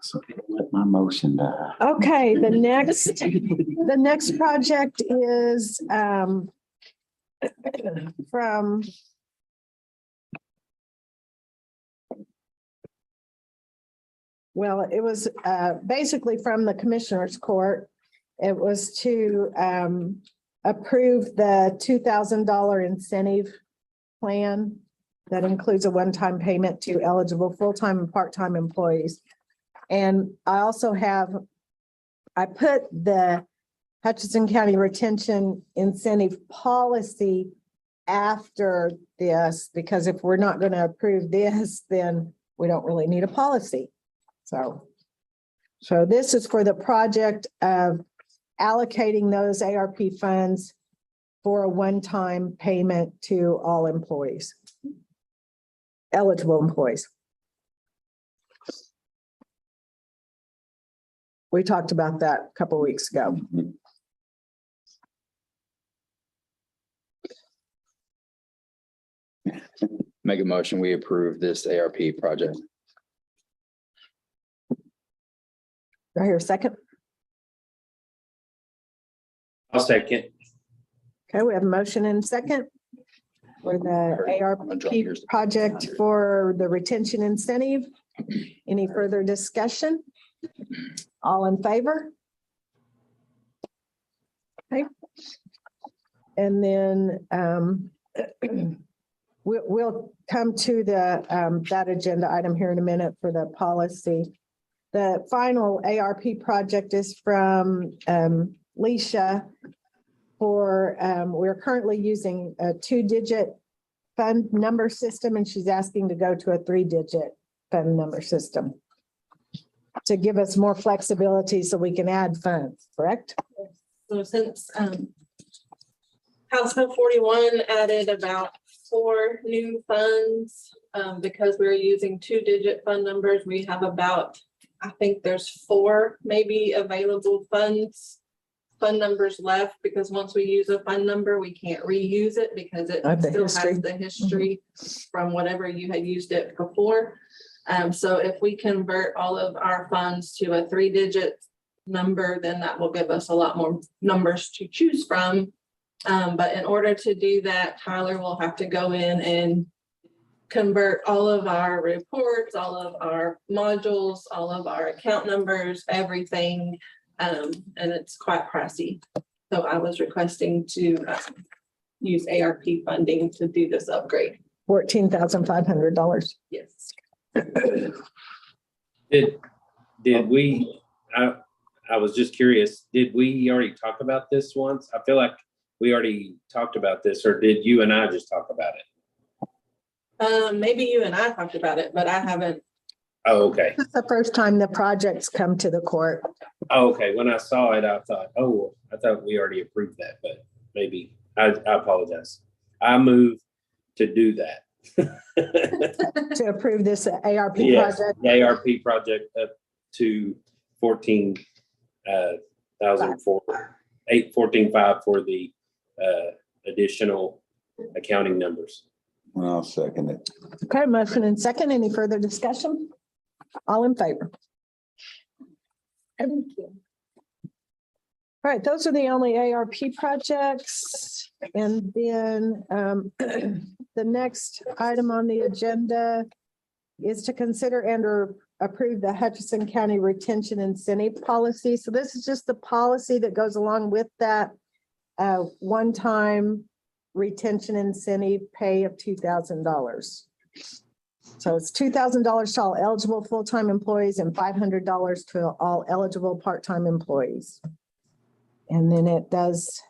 Speaker 2: So let my motion die.
Speaker 3: Okay, the next project is from well, it was basically from the Commissioner's Court. It was to approve the $2,000 incentive plan that includes a one-time payment to eligible full-time and part-time employees. And I also I put the Hutchinson County Retention Incentive Policy after this, because if we're not going to approve this, then we don't really need a policy. So this is for the project of allocating those ARP funds for a one-time payment to all employees, eligible employees. We talked about that a couple of weeks ago.
Speaker 1: Make a motion, we approve this ARP project.
Speaker 3: Do I hear a second?
Speaker 4: I'll second.
Speaker 3: Okay, we have a motion and a second for the ARP project for the retention incentive. Any further discussion? All in favor? Okay. And then we'll come to that agenda item here in a minute for the policy. The final ARP project is from Leisha for, we're currently using a 2-digit fund number system, and she's asking to go to a 3-digit fund number system to give us more flexibility so we can add funds, correct?
Speaker 10: So since House Bill 41 added about 4 new funds, because we're using 2-digit fund numbers, we have about, I think there's 4 maybe available fund numbers left, because once we use a fund number, we can't reuse it because it
Speaker 3: Of the
Speaker 10: still
Speaker 3: history.
Speaker 10: has the history from whatever you had used it before. So if we convert all of our funds to a 3-digit number, then that will give us a lot more numbers to choose from. But in order to do that, Tyler will have to go in and convert all of our reports, all of our modules, all of our account numbers, everything. And it's quite pricey. So I was requesting to use ARP funding to do this upgrade.
Speaker 3: $14,500.
Speaker 10: Yes.
Speaker 4: Did we, I was just curious, did we already talk about this once? I feel like we already talked about this, or did you and I just talk about it?
Speaker 10: Maybe you and I talked about it, but I haven't.
Speaker 4: Oh, okay.
Speaker 3: This is the first time the projects come to the court.
Speaker 4: Oh, okay. When I saw it, I thought, oh, I thought we already approved that, but maybe I apologize. I move to do that.
Speaker 3: To approve this ARP
Speaker 4: Yes,
Speaker 3: project.
Speaker 4: the ARP project up to 14,000 for 14,500 for the additional accounting numbers.
Speaker 2: I'll second it.
Speaker 3: Okay, motion and second. Any further discussion? All in favor? Thank you. All right, those are the only ARP projects. And then the next item on the agenda is to consider and or approve the Hutchinson County Retention Incentive Policy. So this is just the policy that goes along with that one-time retention incentive pay of $2,000. So it's $2,000 to all eligible full-time employees and $500 to all eligible part-time employees. And then it does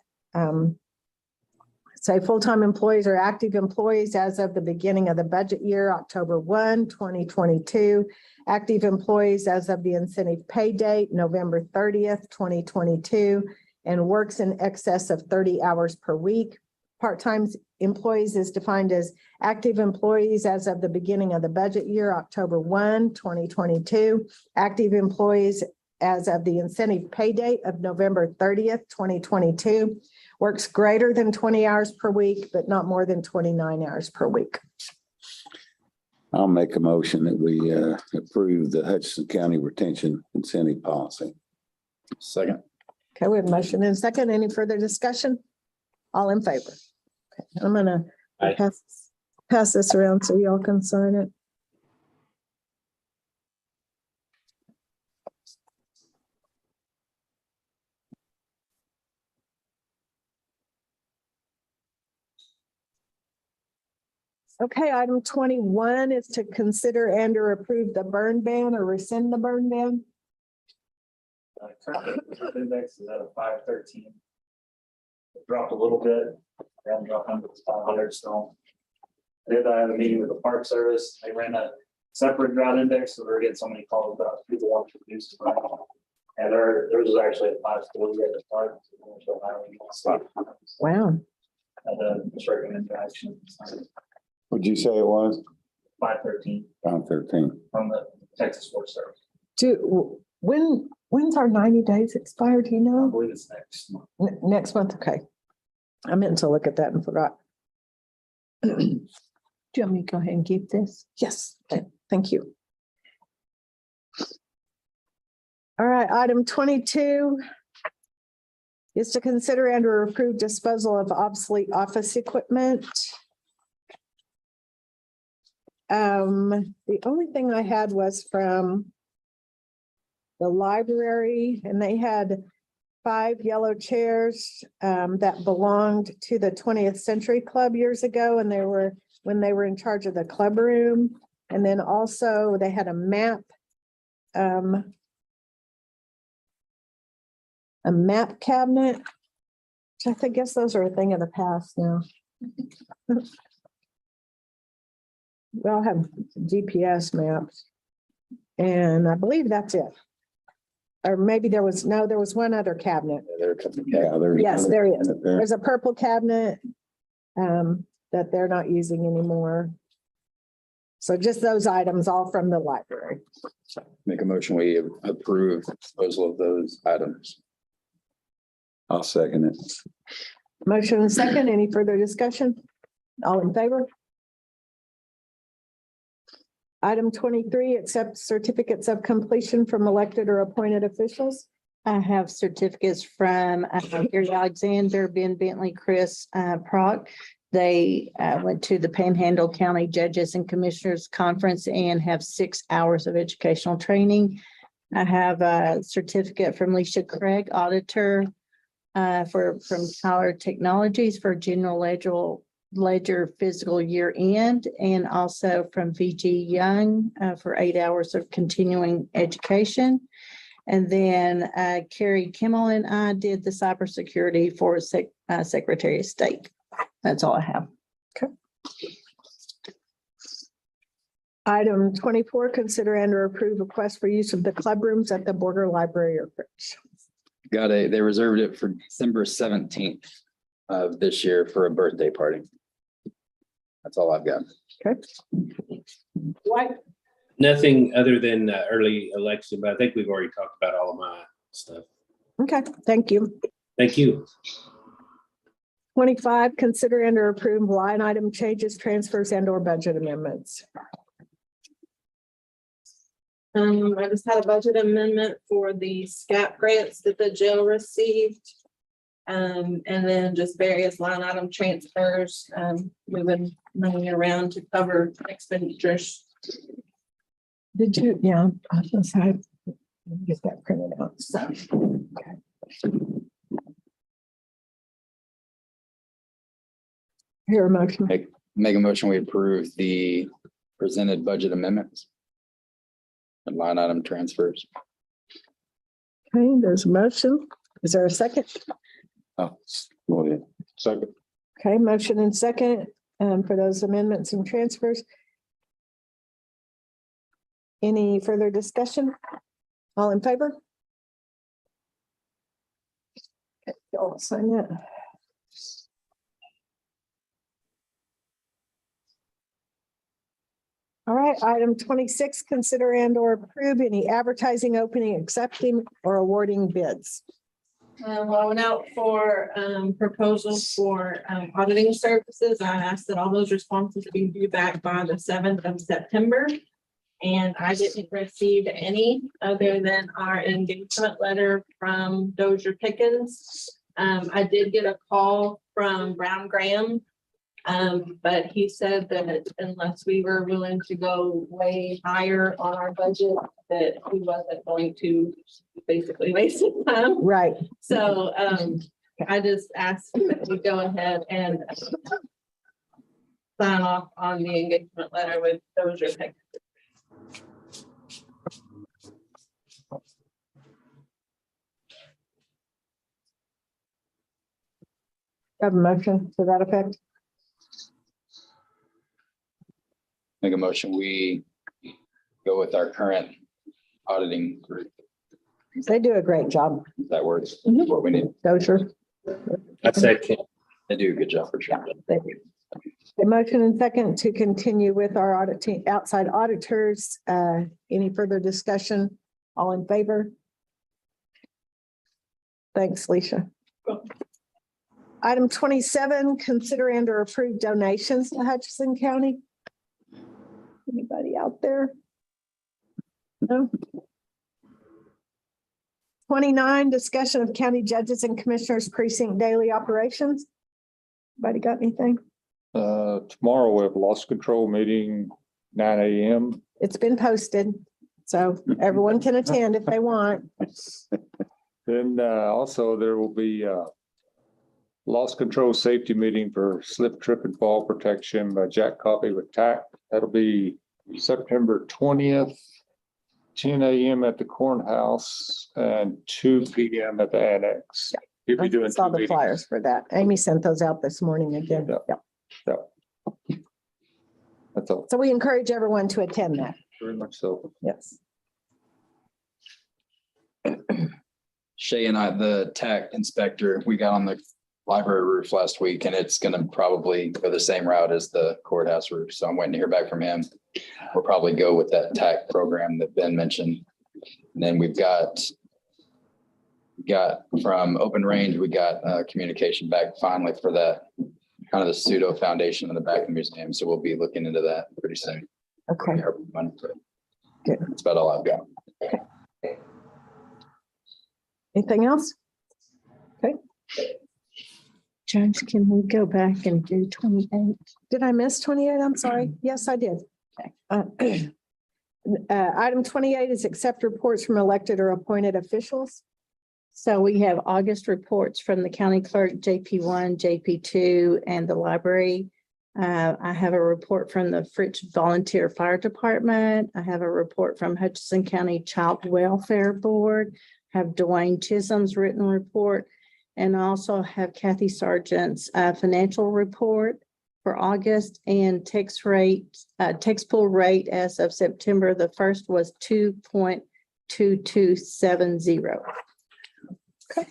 Speaker 3: say full-time employees are active employees as of the beginning of the budget year, October 1, 2022. Active employees as of the incentive pay date, November 30th, 2022, and works in excess of 30 hours per week. Part-time employees is defined as active employees as of the beginning of the budget year, October 1, 2022. Active employees as of the incentive pay date of November 30th, 2022. Works greater than 20 hours per week, but not more than 29 hours per week.
Speaker 2: I'll make a motion that we approve the Hutchinson County Retention Incentive Policy.
Speaker 1: Second.
Speaker 3: Okay, we have a motion and a second. Any further discussion? All in favor? Okay, I'm gonna
Speaker 4: Aye.
Speaker 3: pass this around so y'all can sign it. Okay, item 21 is to consider and or approve the burn ban or rescind the burn ban.
Speaker 8: Currently, the index is at a 513. It dropped a little bit, and dropped under 500, so. I had a meeting with the Park Service, they ran a separate drought index, so they're getting so many calls about people wanting to reduce the burn. And theirs was actually at 540 at the park.
Speaker 3: Wow.
Speaker 8: And then just recommend action.
Speaker 2: What'd you say it was?
Speaker 8: 513
Speaker 2: 513.
Speaker 8: from the Texas Forest Service.
Speaker 3: When's our 90 days expired? Do you
Speaker 8: I
Speaker 3: know?
Speaker 8: believe it's next month.
Speaker 3: Next month, okay. I meant to look at that and forgot.
Speaker 5: Do you want me to go ahead and keep this?
Speaker 3: Yes, okay, thank you. All right, item 22 is to consider and or approve disposal of obsolete office equipment. The only thing I had was from the library, and they had 5 yellow chairs that belonged to the 20th Century Club years ago, and when they were in charge of the club room. And then also they had a map cabinet, which I guess those are a thing of the past now. We all have GPS maps. And I believe that's it. Or maybe there was one other cabinet.
Speaker 2: Yeah, there.
Speaker 3: Yes, there is.
Speaker 2: There.
Speaker 3: There's a purple cabinet that they're not using anymore. So just those items, all from the library.
Speaker 1: Make a motion, we approve disposal of those items.
Speaker 2: I'll second it.
Speaker 3: Motion and second. Any further discussion? All in favor? Item 23, accept certificates of completion from elected or appointed officials.
Speaker 5: I have certificates from Gary Alexander, Ben Bentley, Chris Prock. They went to the Panhandle County Judges and Commissioners Conference and have 6 hours of educational training. I have a certificate from Leisha Craig, auditor from Tyler Technologies for general ledger fiscal year end, and also from VG Young for 8 hours of continuing education. And then Carrie Kimmel and I did the cybersecurity for Secretary of State. That's all I have.
Speaker 3: Okay. Item 24, consider and or approve request for use of the club rooms at the Border Library or Bridge.
Speaker 1: They reserved it for December 17th of this year for a birthday party. That's all I've got.
Speaker 3: Okay. What?
Speaker 4: Nothing other than early election, but I think we've already talked about all of my stuff.
Speaker 3: Okay, thank you.
Speaker 4: Thank you.
Speaker 3: 25, consider and or approve line item changes, transfers and or budget amendments.
Speaker 10: I just had a budget amendment for the SCAP grants that the jail received. And then just various line item transfers, moving money around to cover expenditures.
Speaker 3: Did you? Yeah, I was gonna say, let me get that printed out. So, okay. Here, a motion.
Speaker 1: Make a motion, we approve the presented budget amendments and line item transfers.
Speaker 3: Okay, there's a motion. Is there a second?
Speaker 1: Oh, well, yeah.
Speaker 12: Second.
Speaker 3: Okay, motion and second, for those amendments and transfers. Any further discussion? All in favor? Okay, y'all sign that. All right, item 26, consider and or approve any advertising, opening, accepting or awarding bids.
Speaker 10: Well, I went out for proposals for auditing services. I asked that all those responses be due back by the 7th of September. And I didn't receive any other than our engagement letter from Dozier Pickens. I did get a call from Brown Graham. But he said that unless we were willing to go way higher on our budget, that he wasn't going to basically waste his time.
Speaker 3: Right.
Speaker 10: So I just asked that we go ahead and sign off on the engagement letter with Dozier Pickens.
Speaker 3: Have a motion to that effect?
Speaker 1: Make a motion, we go with our current auditing group.
Speaker 3: They do a great job.
Speaker 1: That works,
Speaker 3: Mhm.
Speaker 1: what we need.
Speaker 3: Dozier.
Speaker 4: I second.
Speaker 1: They do a good job for sure.
Speaker 3: Thank you. The motion and second to continue with our auditing outside auditors. Any further discussion? All in favor? Thanks, Leisha. Item 27, consider and or approve donations to Hutchinson County. Anybody out there? No? 29, discussion of county judges and commissioners precinct daily operations. Anybody got anything?
Speaker 12: Tomorrow we have loss control meeting, 9 a.m.
Speaker 3: It's been posted, so everyone can attend if they want.
Speaker 12: Then also there will be loss control safety meeting for slip, trip and fall protection by Jack Coffey with TAC. That'll be September 20th, 10 a.m. at the Cornhouse and 2 p.m. at the Annex. You'll be doing
Speaker 3: Saw
Speaker 12: two
Speaker 3: the
Speaker 12: meetings.
Speaker 3: flyers for that. Amy sent those out this morning again.
Speaker 12: Yeah.
Speaker 3: Yep.
Speaker 12: Yeah. That's all,
Speaker 3: So we encourage everyone to attend that.
Speaker 12: very much so.
Speaker 3: Yes.
Speaker 1: Shay and I, the TAC inspector, we got on the library roof last week and it's gonna probably go the same route as the courthouse roof. So I'm waiting to hear back from him. We'll probably go with that TAC program that Ben mentioned. And then we've got from Open Range, we got communication back finally for that kind of the pseudo foundation in the back of the museum. So we'll be looking into that pretty soon.
Speaker 3: Okay. Good.
Speaker 1: That's about all I've got.
Speaker 3: Anything else? Okay.
Speaker 5: Judge, can we go back and do 28?
Speaker 3: Did I miss 28? I'm sorry. Yes, I did. Item 28 is accept reports from elected or appointed officials.
Speaker 5: So we have August reports from the county clerk, JP1, JP2, and the library. I have a report from the Fritz Volunteer Fire Department. I have a report from Hutchinson County Child Welfare Board, have Dwayne Chisholm's written report, and also have Kathy Sargent's financial report for August, and tax pool rate as of September the 1st was 2.2270.
Speaker 3: Hey,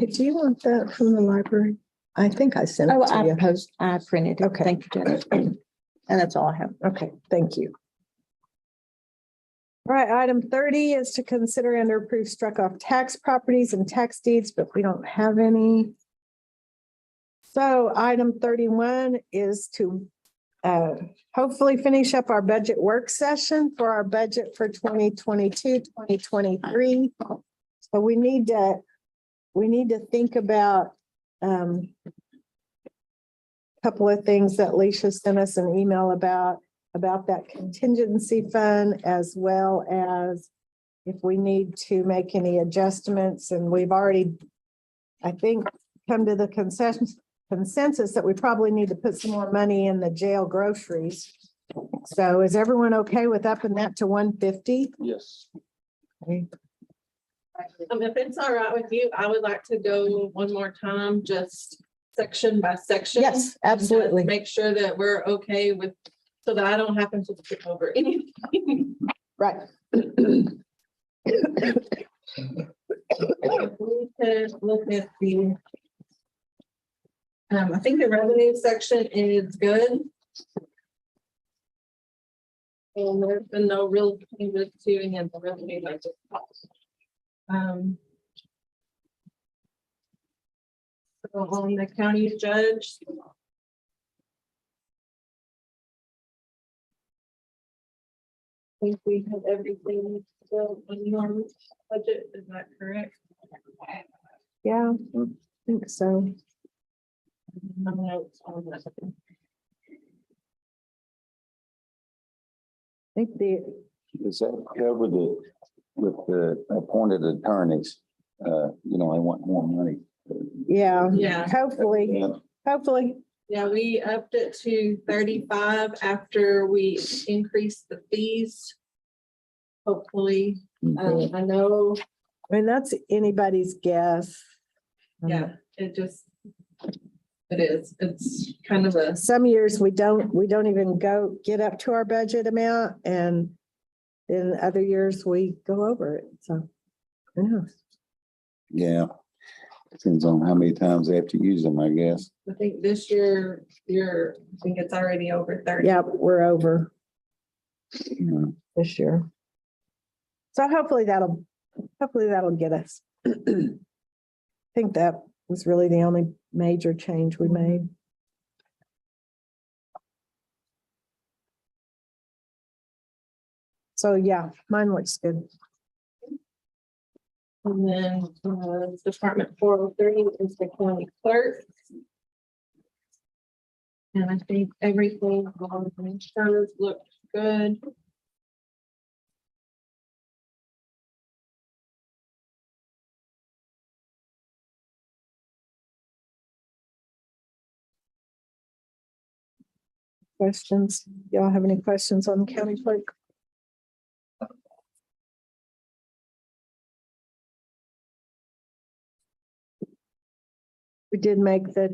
Speaker 3: do you want that from the library? I think I sent
Speaker 5: Oh,
Speaker 3: it to you.
Speaker 5: I printed it.
Speaker 3: Okay.
Speaker 5: Thank you, Jennifer. And that's all I have.
Speaker 3: Okay, thank you. All right, item 30 is to consider and approve struck off tax properties and tax deeds, but we don't have any. So item 31 is to hopefully finish up our budget work session for our budget for 2022, 2023. So we need to think about a couple of things that Leisha sent us an email about that contingency fund, as well as if we need to make any adjustments. And we've already, I think, come to the consensus that we probably need to put some more money in the jail groceries. So is everyone okay with upping that to 150?
Speaker 12: Yes.
Speaker 3: Okay.
Speaker 10: If it's all right with you, I would like to go one more time, just section by section.
Speaker 3: Yes,
Speaker 10: and just
Speaker 3: absolutely.
Speaker 10: Make sure that we're okay with, so that I don't happen to skip over anything.
Speaker 3: Right.
Speaker 10: We could look at the. I think the revenue section is good. And there's been no real changes to any of the revenue budget. So on the county judge. I think we have everything still in your budget, is that correct?
Speaker 3: Yeah, I think so.
Speaker 10: No notes on that.
Speaker 3: I think
Speaker 2: Does that cover with the appointed attorneys? They want more money.
Speaker 3: yeah,
Speaker 10: Yeah.
Speaker 3: hopefully,
Speaker 10: Yeah, we upped it to 35 after we increased the fees. Hopefully, I know,
Speaker 3: I mean, that's anybody's guess.
Speaker 10: yeah, it is, it's kind of a,
Speaker 3: Some years we don't even get up to our budget amount, and then other years we go over it. So, who knows?
Speaker 2: Yeah. Depends on how many times they have to use them, I guess.
Speaker 10: I think this year, I think it's already over 30.
Speaker 3: Yeah, we're over
Speaker 2: Yeah.
Speaker 3: this year. So hopefully that'll get us. I think that was really the only major change we made. So yeah, mine looks good.
Speaker 10: And then Department 403 is the county clerk. And I think everything on the insurance looked good.
Speaker 3: Questions? Y'all have any questions on the county clerk? We did make the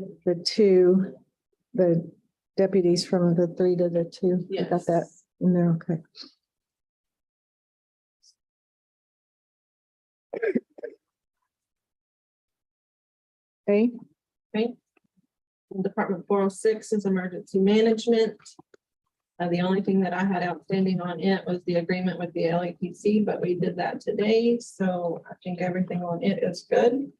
Speaker 3: deputies from the 3 to the 2. We got that in there, okay. Okay,
Speaker 10: Okay. And Department 406 is emergency management. The only thing that I had outstanding on it was the agreement with the LAPC, but we did that today, so I think everything on it is good.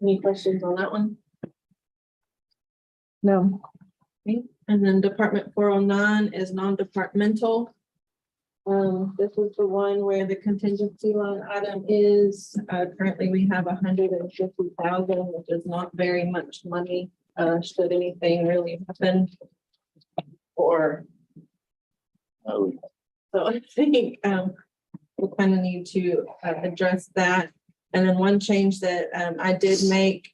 Speaker 10: Any questions on that one?
Speaker 3: no,
Speaker 10: Okay. And then Department 409 is non-departmental. This is the one where the contingency line item is, currently we have 150,000, which is not very much money, should anything really happen. Or,
Speaker 2: Oh,
Speaker 10: so I think, we kind of need to address that. And then one change that, I did make,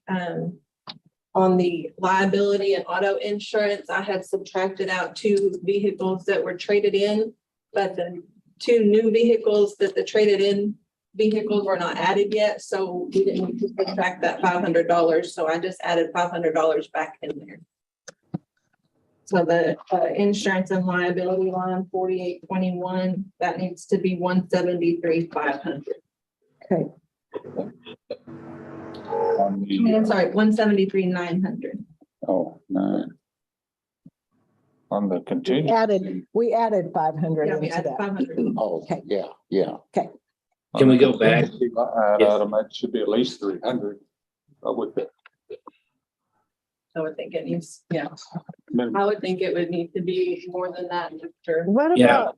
Speaker 10: on the liability and auto insurance, I had subtracted out 2 vehicles that were traded in. But the 2 new vehicles that the traded in vehicles were not added yet, so we didn't need to subtract that $500. So I just added $500 back in there. So the insurance and liability line 4821, that needs to be 173,500.
Speaker 3: okay.
Speaker 12: On
Speaker 10: I mean, I'm
Speaker 12: the,
Speaker 10: sorry, 173,900.
Speaker 2: Oh, no.
Speaker 12: on the contingent.
Speaker 3: We added 500
Speaker 10: Yeah, we
Speaker 3: into
Speaker 10: added
Speaker 3: that.
Speaker 10: 500.
Speaker 2: Oh,
Speaker 3: Okay.
Speaker 2: yeah, yeah.
Speaker 4: Can we go back?
Speaker 12: I'd
Speaker 4: Yes.
Speaker 12: imagine it should be at least 300. With the
Speaker 10: I would think it needs, yeah,
Speaker 12: minimum.
Speaker 10: I would think it would need to be more than that. Sure.
Speaker 3: What
Speaker 4: Yeah.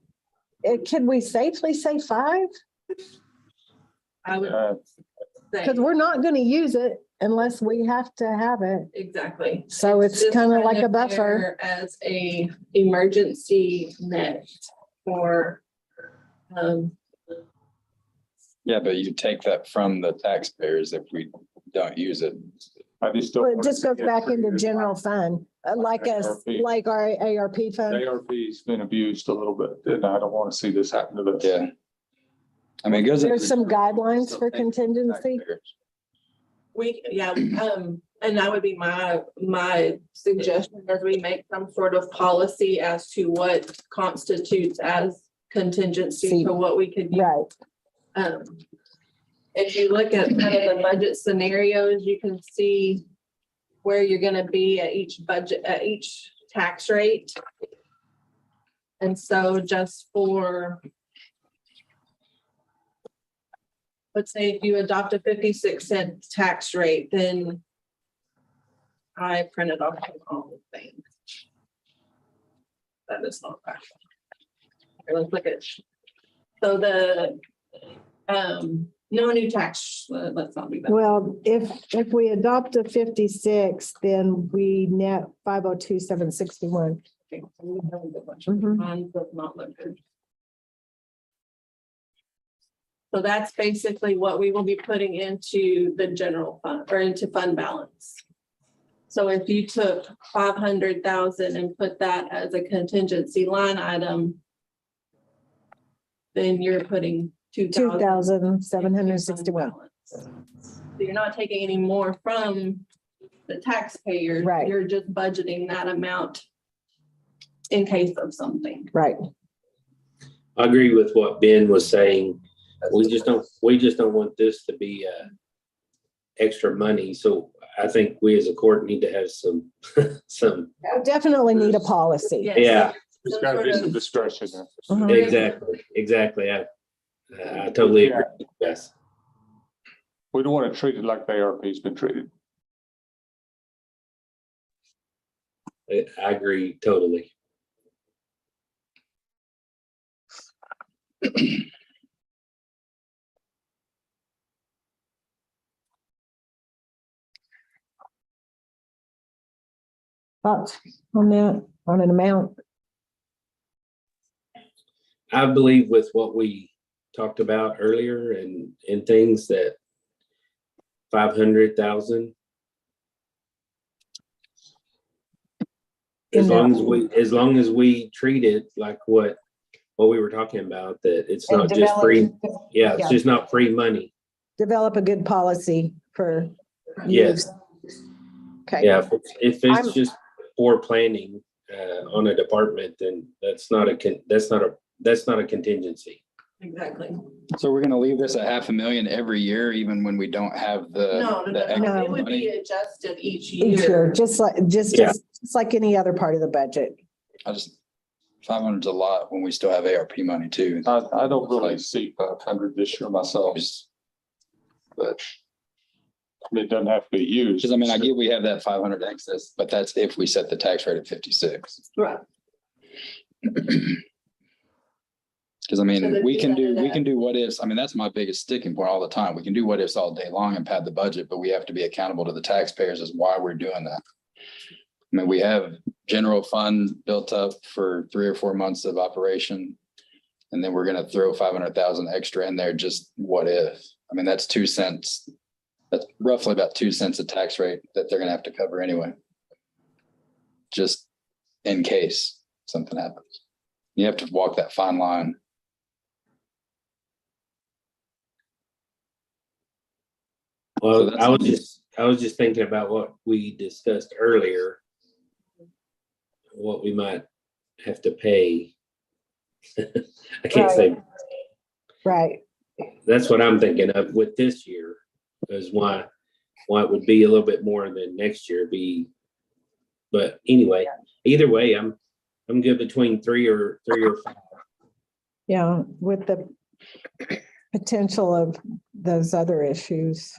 Speaker 3: about, can we safely say 5?
Speaker 10: I would say,
Speaker 3: Because we're not going to use it unless we have to have it.
Speaker 10: exactly.
Speaker 3: So it's
Speaker 10: just
Speaker 3: kind of like a buffer.
Speaker 10: there As a emergency net for,
Speaker 1: Yeah, but you take that from the taxpayers if we don't use it.
Speaker 12: I just don't.
Speaker 3: Well, it
Speaker 12: wanna
Speaker 3: just
Speaker 12: see
Speaker 3: goes
Speaker 12: it
Speaker 3: back into
Speaker 12: treated
Speaker 3: general
Speaker 12: like
Speaker 3: fund, like us,
Speaker 12: ARP.
Speaker 3: like our ARP fund.
Speaker 12: ARP's been abused a little bit, and I don't want to see this happen to this.
Speaker 1: Yeah. I mean, it goes.
Speaker 3: There's some guidelines for contingency.
Speaker 10: and that would be my suggestion, as we make some sort of policy as to what constitutes as contingency for what we could use.
Speaker 3: Right.
Speaker 10: If you look at kind of the budget scenarios, you can see where you're gonna be at each budget, at each tax rate. And so just for, let's say if you adopt a 56-cent tax rate, then I printed off all the things. That is not right. Here, let's look at. So the, no new tax, let's not do that.
Speaker 3: Well, if we adopt a 56, then we net 502,761.
Speaker 10: Okay, so we have a good one.
Speaker 3: Mhm.
Speaker 10: Mine does not look good. So that's basically what we will be putting into the general fund or into fund balance. So if you took 500,000 and put that as a contingency line item, then you're putting
Speaker 3: 2,761.
Speaker 10: So you're not taking any more from the taxpayer.
Speaker 3: Right.
Speaker 10: You're just budgeting that amount in case of something.
Speaker 3: Right.
Speaker 4: I agree with what Ben was saying. We just don't want this to be extra money. So I think we as a court need to have some,
Speaker 3: We definitely need a policy.
Speaker 10: Yes.
Speaker 4: yeah,
Speaker 12: There's got to be some discretion there.
Speaker 3: Mhm.
Speaker 4: exactly. I totally agree. Yes.
Speaker 12: We don't want to treat it like the ARP's been treated.
Speaker 4: I agree totally.
Speaker 3: Thoughts on that, on an amount?
Speaker 4: I believe with what we talked about earlier and things that 500,000. As long as we treat it like what we were talking about, that it's
Speaker 3: And
Speaker 4: not just free. Yeah, it's
Speaker 3: yeah.
Speaker 4: just not free money.
Speaker 3: Develop a good policy for
Speaker 4: Yes.
Speaker 3: use. Okay.
Speaker 4: Yeah, if
Speaker 3: I'm-
Speaker 4: it's just poor planning on a department, then that's not a contingency.
Speaker 10: Exactly.
Speaker 1: So we're gonna leave this at 500,000 every year, even when we don't have the.
Speaker 10: No,
Speaker 1: the extra
Speaker 3: no.
Speaker 10: it would be
Speaker 1: money?
Speaker 10: adjusted each
Speaker 3: Each year,
Speaker 10: year.
Speaker 3: just
Speaker 4: Yeah.
Speaker 3: like any other part of the budget.
Speaker 1: 500's a lot when we still have ARP money too.
Speaker 12: I don't really see 500 this year myself. But it doesn't have to be used.
Speaker 1: Because I mean, I get we have that 500 excess, but that's if we set the tax rate at 56.
Speaker 10: Right.
Speaker 1: Because I
Speaker 10: So
Speaker 1: mean,
Speaker 10: then
Speaker 1: we can
Speaker 10: under that-
Speaker 1: do what ifs. I mean, that's my biggest sticking point all the time. We can do what ifs all day long and pad the budget, but we have to be accountable to the taxpayers as why we're doing that. I mean, we have general fund built up for 3 or 4 months of operation. And then we're gonna throw 500,000 extra in there, just what if? I mean, that's 2 cents. That's roughly about 2 cents a tax rate that they're gonna have to cover anyway. Just in case something happens. You have to walk that fine line.
Speaker 4: Well,
Speaker 1: that's-
Speaker 4: I was just thinking about what we discussed earlier. What we might have to pay. I can't say,
Speaker 3: Right.
Speaker 4: that's what I'm thinking of with this year is why why it would be a little bit more than next year be. But anyway, either way, I'm good between three or five.
Speaker 3: Yeah, with the potential of those other issues.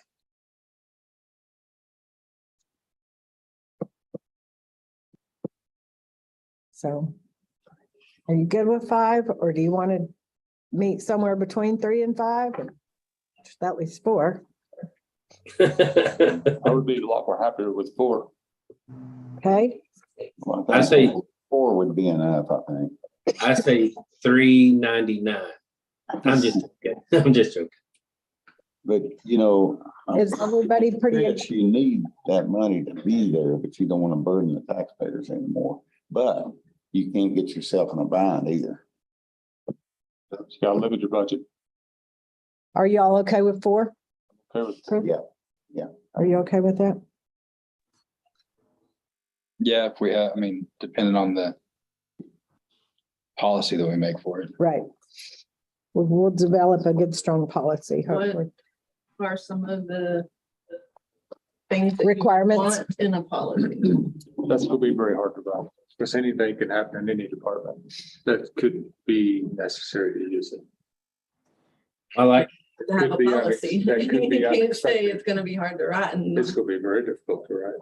Speaker 3: So are you good with 5, or do you want to meet somewhere between 3 and 5? That leaves 4.
Speaker 12: I would be a lot more happier with 4.
Speaker 3: Okay,
Speaker 2: Well,
Speaker 4: I say-
Speaker 2: 4 would be enough, I think.
Speaker 4: I say 399. I'm just joking. I'm just joking.
Speaker 2: But, you know.
Speaker 3: is everybody pretty,
Speaker 2: Yes, you need that money to be there, but you don't want to burden the taxpayers anymore. But you can't get yourself in a bind either.
Speaker 12: You gotta limit your budget.
Speaker 3: are y'all okay with 4?
Speaker 12: Okay with-
Speaker 3: Are you okay with that?
Speaker 1: Yeah, if we have, I mean, depending on the policy that we make for it.
Speaker 3: Right. We'll develop a good, strong policy, hopefully.
Speaker 10: What are some of the things that you
Speaker 3: Requirements.
Speaker 10: want in a policy?
Speaker 12: That's gonna be very hard to write, because anything can happen in any department that could be necessary to use it.
Speaker 4: I like,
Speaker 10: To have a
Speaker 12: Could be
Speaker 10: policy.
Speaker 12: that could be
Speaker 10: You can't say
Speaker 12: unexpected.
Speaker 10: it's gonna be hard to write and
Speaker 12: It's gonna be very difficult to write.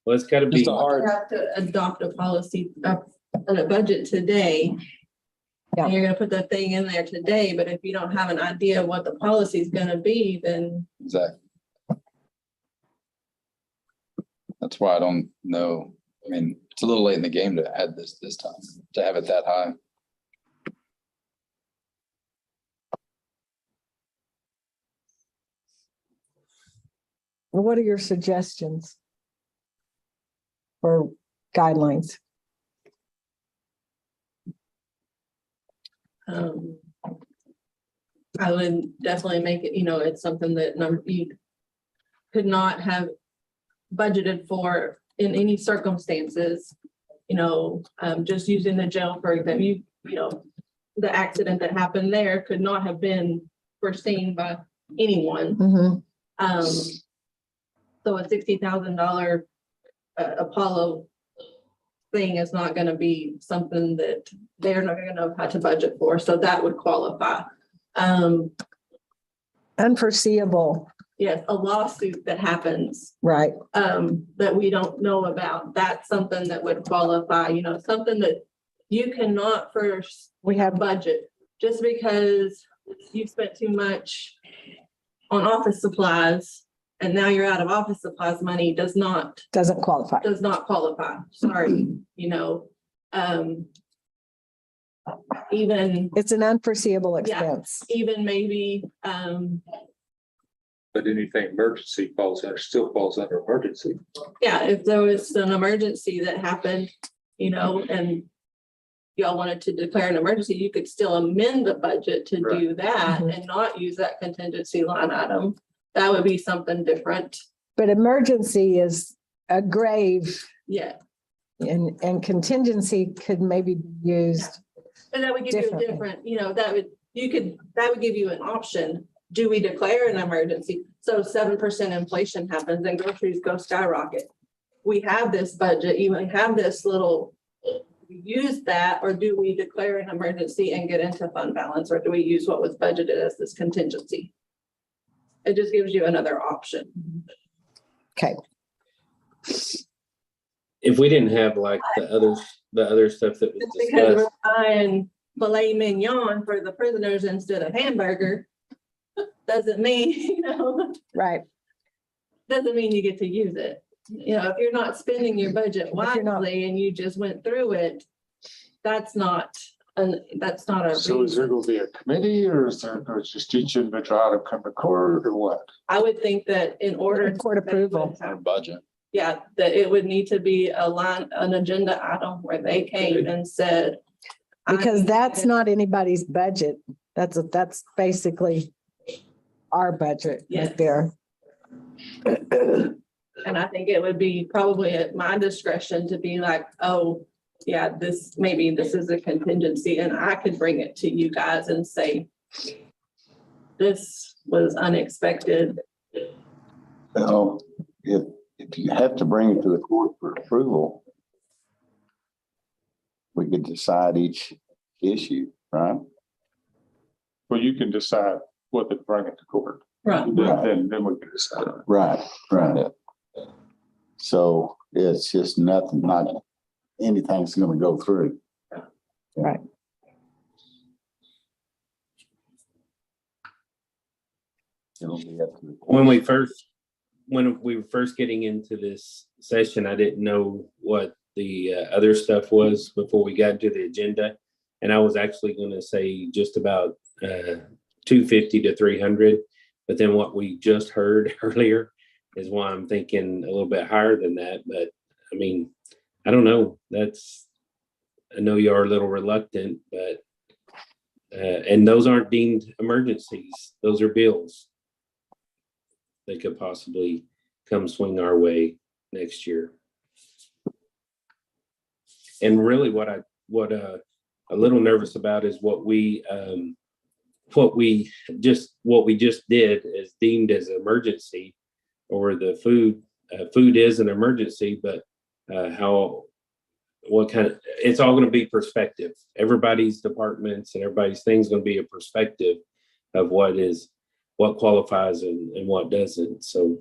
Speaker 4: well, it's gotta be,
Speaker 1: Just a hard,
Speaker 10: you have to adopt a policy, and a budget today.
Speaker 3: Yeah.
Speaker 10: And you're gonna put that thing in there today, but if you don't have an idea of what the policy is gonna be, then
Speaker 1: exactly. That's why I don't know. I mean, it's a little late in the game to add this time, to have it that high.
Speaker 3: What are your suggestions for guidelines?
Speaker 10: I would definitely make it, it's something that you could not have budgeted for in any circumstances. Just using the jail, for example, the accident that happened there could not have been foreseen by anyone.
Speaker 3: Mhm.
Speaker 10: So a $60,000 Apollo thing is not gonna be something that they're not gonna know how to budget for, so that would qualify.
Speaker 3: Unforeseeable,
Speaker 10: Yes, a lawsuit that happens,
Speaker 3: right?
Speaker 10: that we don't know about, that's something that would qualify, something that you cannot first
Speaker 3: We have,
Speaker 10: budget, just because you spent too much on office supplies and now you're out of office supplies money does not
Speaker 3: doesn't qualify.
Speaker 10: qualify, sorry, even
Speaker 3: It's an unforeseeable expense.
Speaker 10: maybe,
Speaker 12: But anything emergency still falls under emergency.
Speaker 10: yeah, if there was an emergency that happened, and y'all wanted to declare an emergency, you could still amend the budget to do that
Speaker 3: Mhm.
Speaker 10: and not use that contingency line item. That would be something different.
Speaker 3: But emergency is a grave,
Speaker 10: Yeah,
Speaker 3: and contingency could maybe be used.
Speaker 10: and that would give you a
Speaker 3: Differently.
Speaker 10: different, that would give you an option. Do we declare an emergency? So 7% inflation happens and groceries go skyrocket. We have this budget, you might have this little, use that, or do we declare an emergency and get into fund balance, or do we use what was budgeted as this contingency? It just gives you another option.
Speaker 3: Okay,
Speaker 4: if we didn't have like the other stuff that was
Speaker 10: Just because
Speaker 4: discussed,
Speaker 10: we're buying filet mignon for the prisoners instead of hamburger, doesn't mean,
Speaker 3: right.
Speaker 10: doesn't mean you get to use it. If you're not spending your budget
Speaker 3: you're not-
Speaker 10: wisely and you just went through it, that's not a
Speaker 12: So is there
Speaker 10: reason.
Speaker 12: gonna be a committee, or is there just each individual item come to court, or what?
Speaker 10: I would think that in order.
Speaker 3: Court approval.
Speaker 1: Our budget.
Speaker 10: Yeah, that it would need to be an agenda item where they came and said.
Speaker 3: Because
Speaker 10: I-
Speaker 3: that's not anybody's budget. That's basically our budget
Speaker 10: Yes.
Speaker 3: right there.
Speaker 10: And I think it would be probably at my discretion to be like, oh, yeah, maybe this is a contingency, and I could bring it to you guys and say, this was unexpected.
Speaker 2: Well, if you have to bring it to the court for approval, we could decide each issue, right?
Speaker 12: Well, you can decide whether to bring it to court.
Speaker 10: Right.
Speaker 12: Then we can decide.
Speaker 2: Right, right. So it's just nothing, not anything's gonna go through.
Speaker 3: Right.
Speaker 2: It'll be up to the court.
Speaker 4: When we were first getting into this session, I didn't know what the other stuff was before we got to the agenda. And I was actually going to say just about 250 to 300. But then what we just heard earlier is why I'm thinking a little bit higher than that. But I mean, I don't know. I know you are a little reluctant, but and those aren't deemed emergencies. Those are bills. They could possibly come swing our way next year. And really what a little nervous about is what we just did is deemed as an emergency, or the food is an emergency, but it's all going to be perspective. Everybody's departments and everybody's things going to be a perspective of what qualifies and what doesn't. So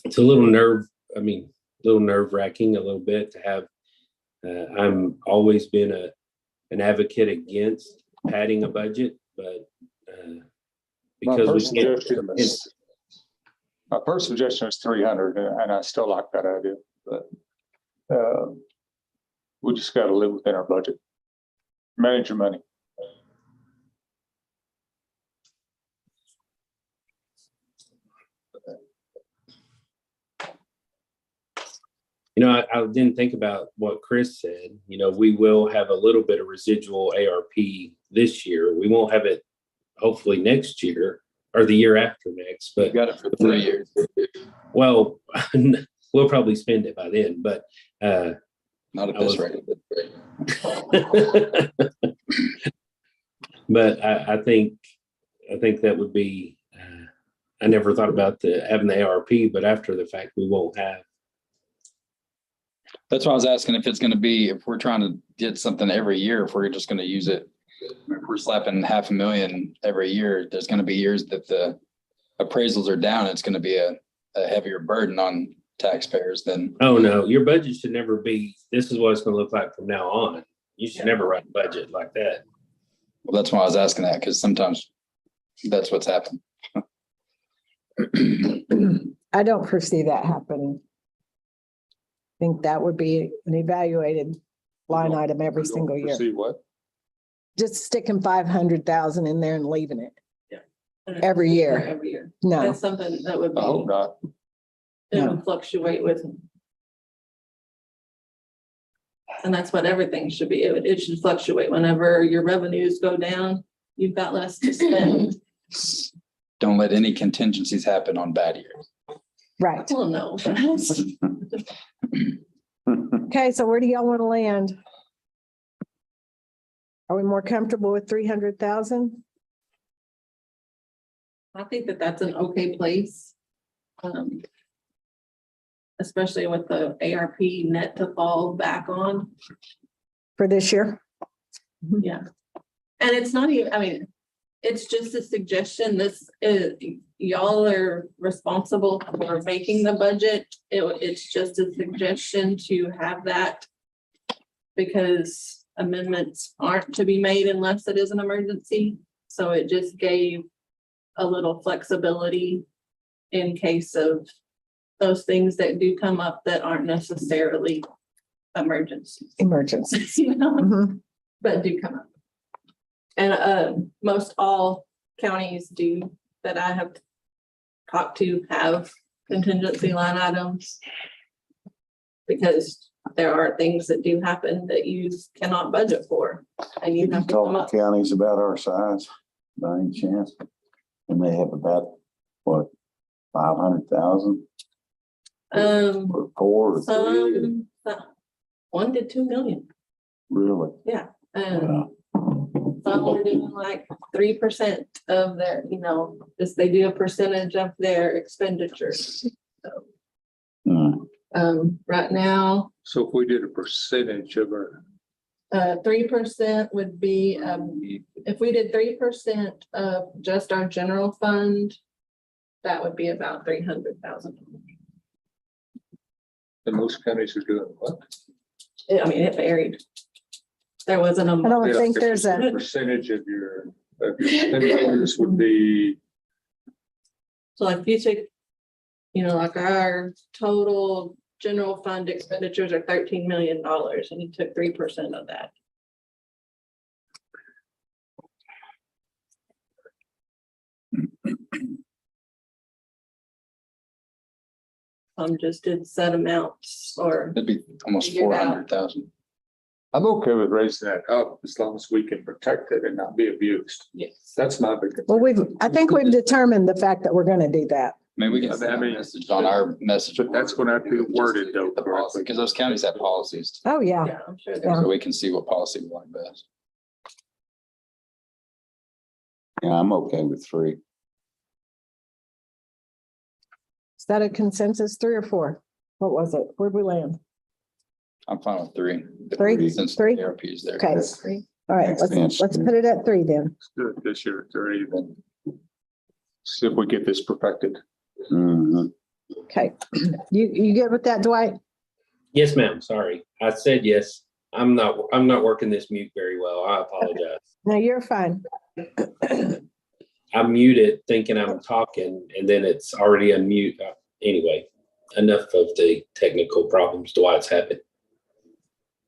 Speaker 4: it's a little nerve wracking a little bit to have. I'm always been an advocate against padding a budget, but because
Speaker 12: my first suggestion is 300, and I still like that idea, but we just got to live within our budget. Manage your money.
Speaker 4: I didn't think about what Chris said. We will have a little bit of residual ARP this year. We won't have it hopefully next year or the year after next, but
Speaker 1: We got it for 3 years.
Speaker 4: well, we'll probably spend it by then, but
Speaker 1: Not at this rate.
Speaker 4: but I think that would be, I never thought about having the ARP, but after the fact, we won't have.
Speaker 1: That's why I was asking if it's going to be, if we're trying to get something every year, if we're just going to use it. If we're slapping $500,000 every year, there's going to be years that the appraisals are down. It's going to be a heavier burden on taxpayers than.
Speaker 4: Oh, no, your budget should never be, this is what it's going to look like from now on. You should never write a budget like that.
Speaker 1: Well, that's why I was asking that, because sometimes that's what's happened.
Speaker 3: I don't foresee that happening. I think that would be an evaluated line item every single year.
Speaker 12: See what?
Speaker 3: Just sticking 500,000 in there and leaving it.
Speaker 10: And it's
Speaker 3: Every year.
Speaker 10: Every year.
Speaker 3: No,
Speaker 10: That's something that would
Speaker 12: I hope
Speaker 10: be,
Speaker 12: not.
Speaker 10: it
Speaker 3: No.
Speaker 10: would fluctuate with. And that's what everything should be. It should fluctuate whenever your revenues go down, you've got less to spend.
Speaker 1: Don't let any contingencies happen on bad years.
Speaker 3: right.
Speaker 10: Well, no.
Speaker 3: Okay, so where do y'all want to land? Are we more comfortable with 300,000?
Speaker 10: I think that that's an okay place. Especially with the ARP net to fall back on.
Speaker 3: For this year?
Speaker 10: Yeah. And it's not even, I mean, it's just a suggestion. This is, y'all are responsible for making the budget. It's just a suggestion to have that. Because amendments aren't to be made unless it is an emergency. So it just gave a little flexibility in case of those things that do come up that aren't necessarily emergencies.
Speaker 3: Emergencies.
Speaker 10: You know,
Speaker 3: Mhm.
Speaker 10: but do come up. And most all counties do that I have talked to have contingency line items. Because there are things that do happen that you cannot budget for. And you
Speaker 2: You
Speaker 10: have to
Speaker 2: talk
Speaker 10: come
Speaker 2: to
Speaker 10: up.
Speaker 2: counties about our size, by any chance? And they have about, what, 500,000 or 4 or 3?
Speaker 10: 1 to 2 million.
Speaker 2: Really?
Speaker 10: And
Speaker 2: Wow.
Speaker 10: some are doing like 3% of their, just they do a percentage of their expenditures. Right now,
Speaker 12: So if we did a percentage of our,
Speaker 10: 3% would be, if we did 3% of just our general fund, that would be about 300,000.
Speaker 12: and most counties are doing what?
Speaker 10: I mean, it varied. There wasn't
Speaker 3: I
Speaker 10: a,
Speaker 3: don't think there's a,
Speaker 12: Percentage of your expenditures would be,
Speaker 10: so like if you take, you know, like our total general fund expenditures are $13 million and you took 3% of that. Just did set amounts or,
Speaker 1: It'd be almost
Speaker 10: Figure it out.
Speaker 1: 400,000.
Speaker 12: I'm okay with raising that up as long as we can protect it and not be abused.
Speaker 10: yes.
Speaker 12: That's my big.
Speaker 3: well, I think we've determined the fact that we're going to do that.
Speaker 1: Maybe we can
Speaker 12: I
Speaker 1: send a
Speaker 12: mean,
Speaker 1: message on our message.
Speaker 12: But that's gonna have to be worded though.
Speaker 1: The policy, because those counties have policies,
Speaker 3: Oh, yeah.
Speaker 10: Yeah, I'm sure.
Speaker 3: Yeah.
Speaker 1: so we can see what policy we like best.
Speaker 2: Yeah, I'm okay with 3.
Speaker 3: Is that a consensus, 3 or 4? What was it? Where'd we land?
Speaker 1: I'm fine with 3.
Speaker 3: 3?
Speaker 1: Since
Speaker 3: 3?
Speaker 1: the ARP is there.
Speaker 3: Okay. All right,
Speaker 2: Makes
Speaker 3: let's
Speaker 2: sense.
Speaker 3: put it at 3 then.
Speaker 12: Let's do it this year, 3, then. See if we get this perfected.
Speaker 2: Mhm.
Speaker 3: Okay. You good with that, Dwight?
Speaker 4: Yes, ma'am. Sorry. I said yes. I'm not working this mute very well. I apologize.
Speaker 3: No, you're fine.
Speaker 4: I muted thinking I'm talking and then it's already unmute. Anyway, enough of the technical problems Dwight's having.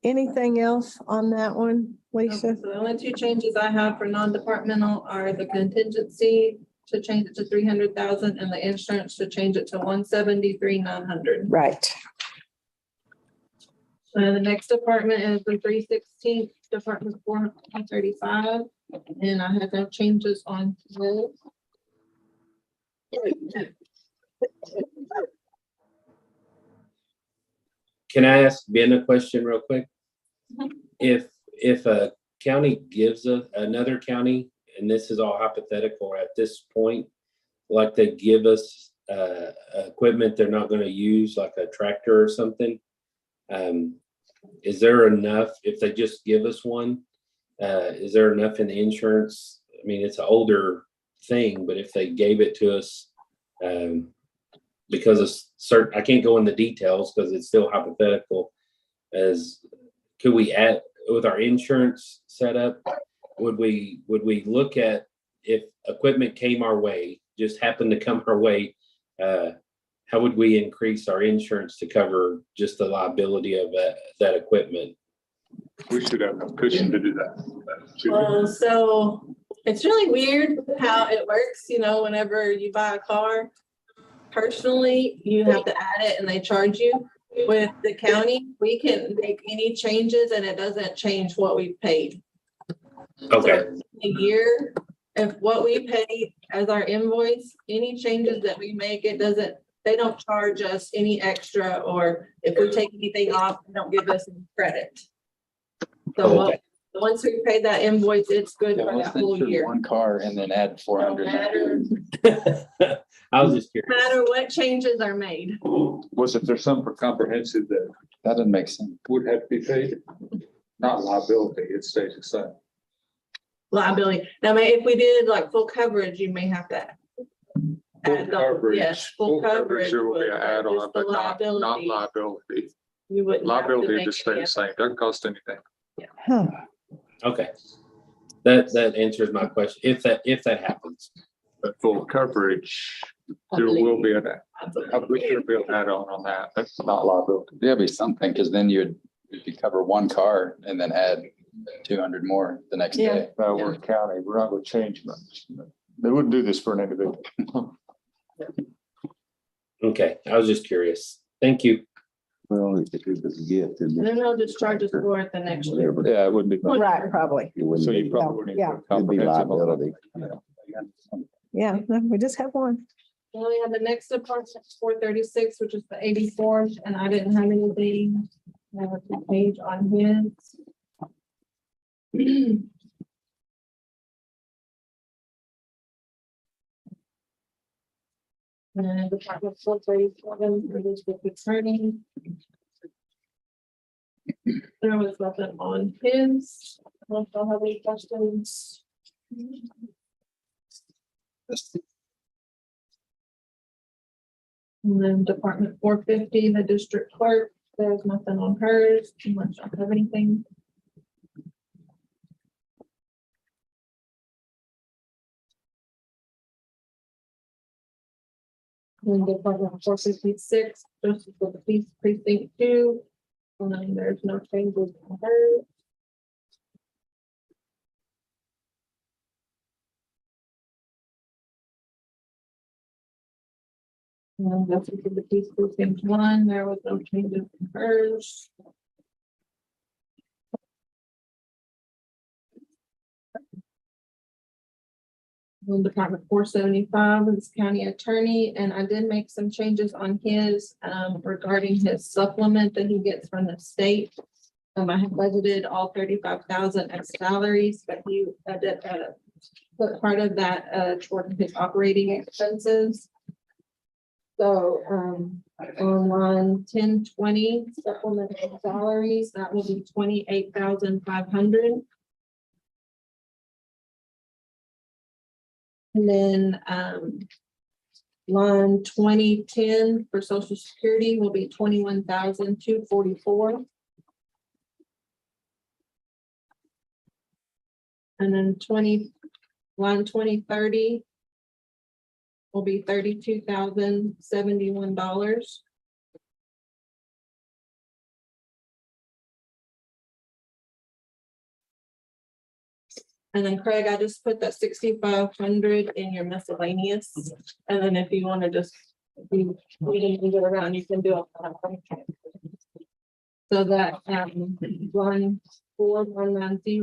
Speaker 3: Anything else on that one, Lisa?
Speaker 10: So the only 2 changes I have for non-departmental are the contingency to change it to 300,000 and the insurance to change it to 173,900.
Speaker 3: Right.
Speaker 10: The next department is the 316th Department 435, and I have no changes on those.
Speaker 4: Can I ask Ben a question real quick?
Speaker 10: Mhm.
Speaker 4: If a county gives another county, and this is all hypothetical at this point, like they give us equipment they're not gonna use, like a tractor or something, is there enough, if they just give us one, is there enough in the insurance? I mean, it's an older thing, but if they gave it to us, because of certain, I can't go in the details because it's still hypothetical, could we add, with our insurance setup, would we look at if equipment came our way, just happened to come our way, how would we increase our insurance to cover just the liability of that equipment?
Speaker 12: We should have enough cushion to do that.
Speaker 10: Well, so it's really weird how it works, you know, whenever you buy a car. Personally, you have to add it and they charge you. With the county, we can make any changes and it doesn't change what we paid.
Speaker 4: Okay,
Speaker 10: A year, if what we pay as our invoice, any changes that we make, they don't charge us any extra, or if we take anything off, they don't give us any credit. So
Speaker 4: Okay.
Speaker 10: once we pay that invoice, it's good
Speaker 1: Yeah,
Speaker 10: for
Speaker 1: let's
Speaker 10: that whole
Speaker 1: insure
Speaker 10: year.
Speaker 1: one car and then add 400.
Speaker 4: I was just
Speaker 10: No
Speaker 4: curious.
Speaker 10: matter what changes are made.
Speaker 12: Was it there some for comprehensive that
Speaker 1: That doesn't make sense.
Speaker 12: would have to be paid? Not liability, it stays the same.
Speaker 10: Liability. Now, if we did like full coverage, you may have to.
Speaker 12: Full
Speaker 10: add the-
Speaker 12: coverage.
Speaker 10: Yes, full coverage.
Speaker 12: There will be an
Speaker 10: but
Speaker 12: add-on,
Speaker 10: just the
Speaker 12: but not
Speaker 10: liability,
Speaker 12: liability.
Speaker 10: you wouldn't have to
Speaker 12: Liability
Speaker 10: make
Speaker 12: just stay
Speaker 10: any
Speaker 12: the same, doesn't cost anything.
Speaker 3: Huh.
Speaker 4: Okay. That answers my question. If that happens.
Speaker 12: But full coverage, there will be an, I believe there'll be an add-on on that. That's not liability.
Speaker 1: There'll be something, because then you'd cover one car and then add 200 more the next
Speaker 10: Yeah.
Speaker 1: day.
Speaker 12: No, we're a county, we're not gonna change much. They wouldn't do this for an individual.
Speaker 4: Okay, I was just curious. Thank you.
Speaker 2: Well, if it was a gift.
Speaker 10: And then they'll just charge us for it the next year.
Speaker 2: Whatever.
Speaker 12: Yeah, it wouldn't be. much.
Speaker 3: Right, probably.
Speaker 2: It wouldn't
Speaker 12: So you
Speaker 2: be,
Speaker 12: probably wouldn't.
Speaker 3: Yeah.
Speaker 12: need to
Speaker 2: it'd be
Speaker 12: comprehensive on that.
Speaker 2: liability.
Speaker 3: Yeah, no, we just have one.
Speaker 10: Well, we have the next department, 436, which is the 84th, and I didn't have anything. I have a page on his. And Department 437 for district attorney. There was nothing on his. I don't know, have any questions? And then Department 450, the district clerk, there's nothing on hers, unless you have anything. And Department 456, justice for the peace precinct 2. And then there's no changes on hers. And justice for the peace precinct 1, there was no changes in hers. And Department 475 is county attorney, and I did make some changes on his regarding his supplement that he gets from the state. I have budgeted all 35,000 as salaries, but he did put part of that toward his operating expenses. So on line 1020 supplemental salaries, that will be 28,500. And then line 2010 for social security will be 21,244. And then line 2030 will be $32,071. And then Craig, I just put that 6,500 in your miscellaneous. And then if you want to just, if you didn't move it around, you can do it. So that 14190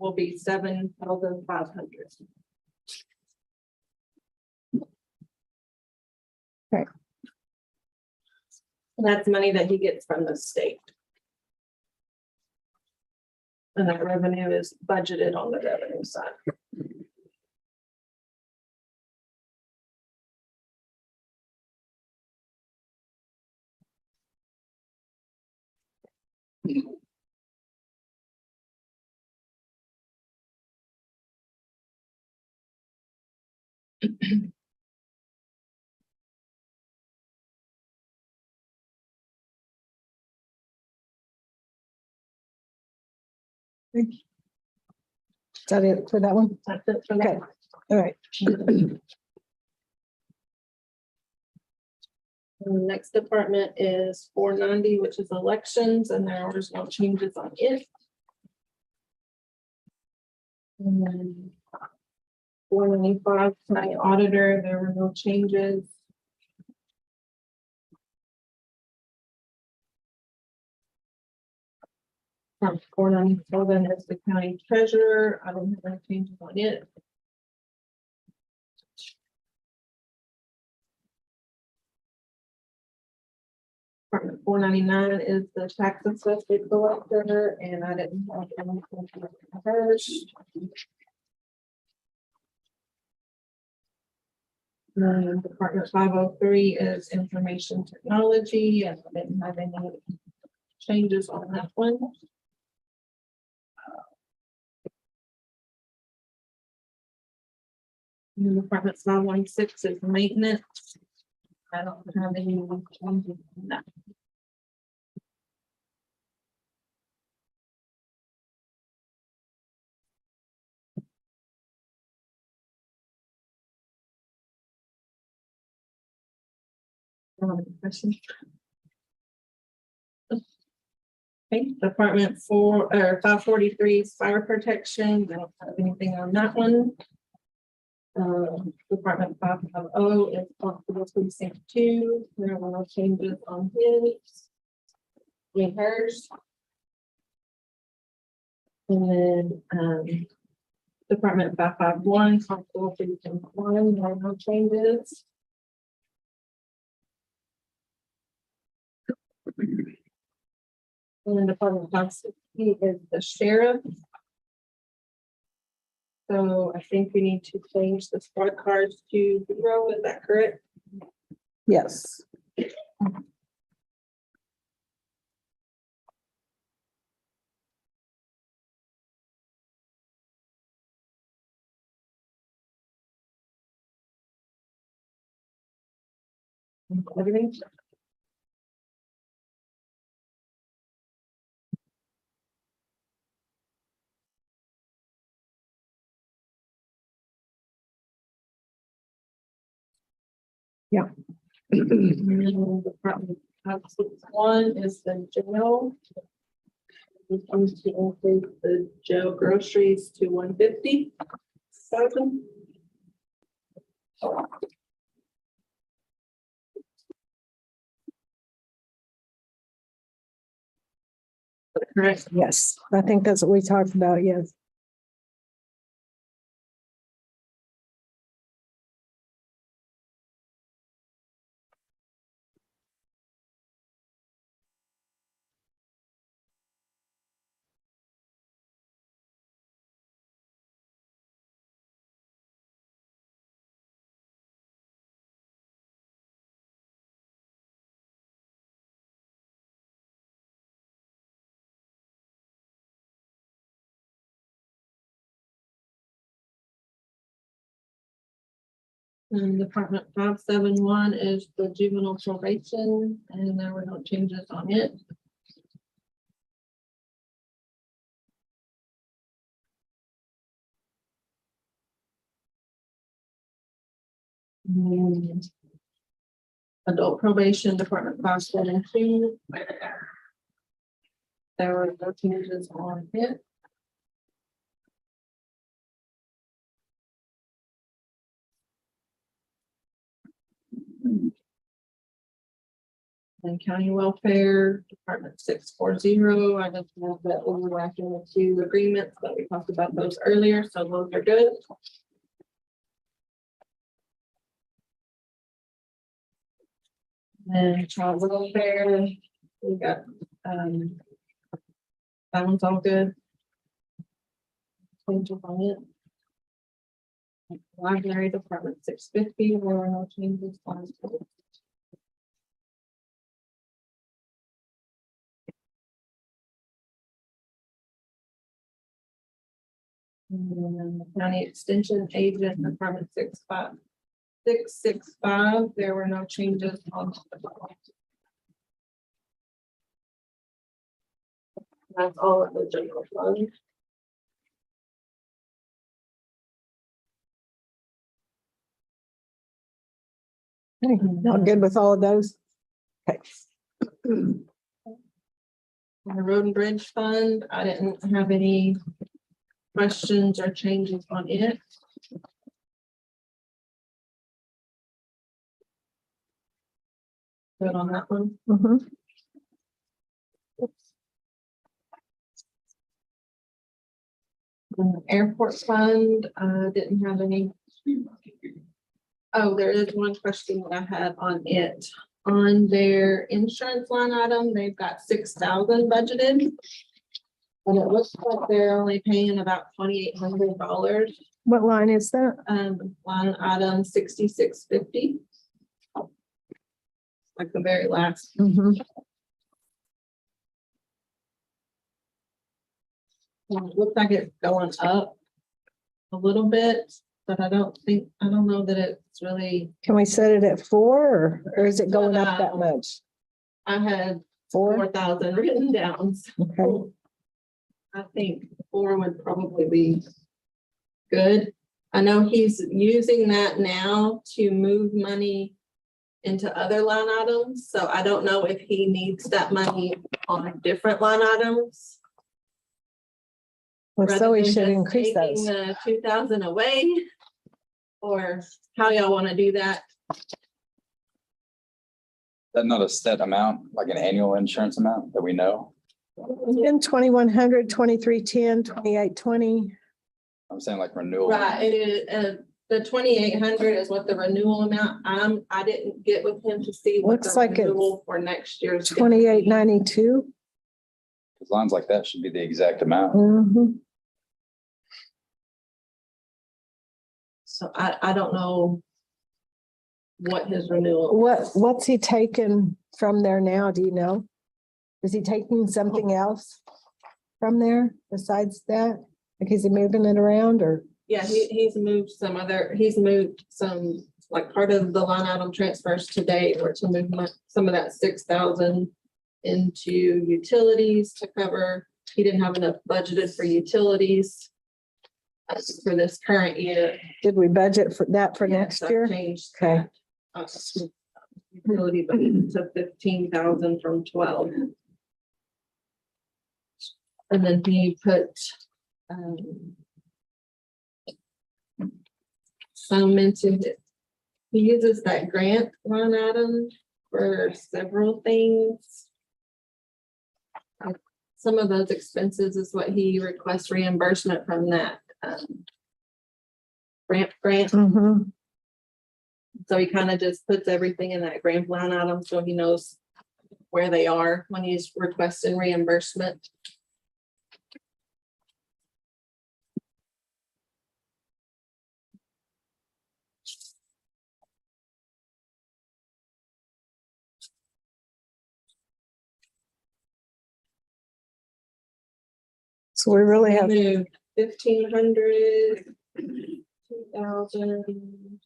Speaker 10: will be 7,500.
Speaker 3: Okay.
Speaker 10: That's money that he gets from the state. And that revenue is budgeted on the revenue side.
Speaker 3: Is that it for that one?
Speaker 10: That's it for
Speaker 3: Okay,
Speaker 10: that.
Speaker 3: all right.
Speaker 10: And the next department is 490, which is elections, and there was no changes on it. And then 495, county auditor, there were no changes. 497 is the county treasurer. I don't have any changes on it. Department 499 is the tax assessment collector, and I didn't have anything for hers. Department 503 is information technology, and I didn't have any changes on that one. And Department 516 is maintenance. I don't have any changes on that. Questions? Okay, Department 543 is fire protection. I don't have anything on that one. Department 550 is possible precinct 2. There were no changes on his. In hers. And then Department 551, possible precinct 1, there are no changes. And then Department 560 is the sheriff. So I think we need to change the squad cars to 0, is that correct?
Speaker 3: Yes.
Speaker 10: Everything?
Speaker 3: Yeah.
Speaker 10: Department of 1 is the jail. We need to increase the jail groceries to 150,000. Correct.
Speaker 3: Yes, I think that's what we talked about, yes.
Speaker 10: And Department 571 is the juvenile probation, and there were no changes on it. And adult probation, Department 572. There were no changes on it. And county welfare, Department 640, I just have that overlapping the 2 agreements, but we talked about those earlier, so those are good. And child welfare, we got, that one's all good. Changes on it. Library Department 650, there are no changes on it. And then the county extension agent, Department 665, there were no changes on. That's all of the general fund.
Speaker 3: Not good with all of those? Okay.
Speaker 10: And the road and bridge fund, I didn't have any questions or changes on it. Good on that one.
Speaker 3: Mhm.
Speaker 10: And the airport fund, didn't have any. Oh, there is one question that I had on it. On their insurance line item, they've got 6,000 budgeted. And it looks like they're only paying about $2,800.
Speaker 3: What line is that?
Speaker 10: Line item 6650. Like the very last.
Speaker 3: Mhm.
Speaker 10: It looks like it's going up a little bit, but I don't know that it's really,
Speaker 3: Can we set it at 4 or is it going up that much?
Speaker 10: I had
Speaker 3: 4?
Speaker 10: 4,000 written down. So
Speaker 3: Okay.
Speaker 10: I think 4 would probably be good. I know he's using that now to move money into other line items, so I don't know if he needs that money on different line items.
Speaker 3: Well, so we
Speaker 10: rather than
Speaker 3: should
Speaker 10: just
Speaker 3: increase
Speaker 10: taking
Speaker 3: those.
Speaker 10: the 2,000 away, or how y'all want to do that?
Speaker 1: That not a set amount, like an annual insurance amount that we know?
Speaker 3: It's been 2,100, 2,310, 2,820.
Speaker 1: I'm saying like renewal.
Speaker 10: Right, it is, the 2,800 is what the renewal amount, I didn't get with him to see what
Speaker 3: Looks
Speaker 10: the
Speaker 3: like it's
Speaker 10: renewal for next year's. gonna be.
Speaker 3: 2,892.
Speaker 1: Lines like that should be the exact amount.
Speaker 3: Mhm.
Speaker 10: So I don't know what his renewal.
Speaker 3: What's he taking from there now? Do you know? Is he taking something else from there besides that? Like, is he moving it around or?
Speaker 10: Yeah, he's moved some, like part of the line item transfers today, or to move some of that 6,000 into utilities to cover. He didn't have enough budgeted for utilities for this current year.
Speaker 3: Did we budget for that for next
Speaker 10: Yes, I've
Speaker 3: year?
Speaker 10: changed
Speaker 3: Okay.
Speaker 10: that, utility budget to 15,000 from 12. And then he put, some into it. He uses that grant line item for several things. Some of those expenses is what he requests reimbursement from that, grant.
Speaker 3: Mhm.
Speaker 10: So he kind of just puts everything in that grant line item, so he knows where they are when he's requesting reimbursement.
Speaker 3: So we really have,
Speaker 10: Moved 1,500, 2,000,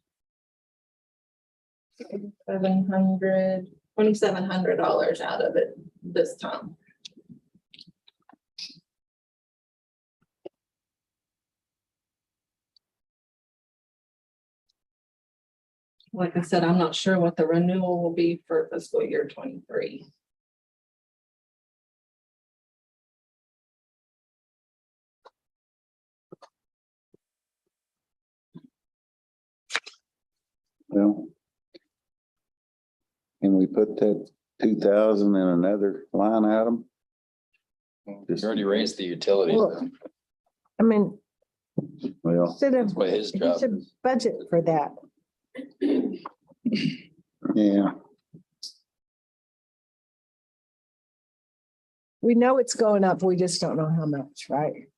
Speaker 10: 700, $2,700 out of it this time. Like I said, I'm not sure what the renewal will be for fiscal year 23.
Speaker 2: Well. Can we put that 2,000 in another line item?
Speaker 1: We already raised the utilities.
Speaker 3: Well, I mean,
Speaker 2: Well,
Speaker 3: should have,
Speaker 1: That's what his
Speaker 3: he
Speaker 1: job
Speaker 3: should
Speaker 1: is.
Speaker 3: budget for that.
Speaker 2: yeah,
Speaker 3: We know it's going up. We just don't know how much, right?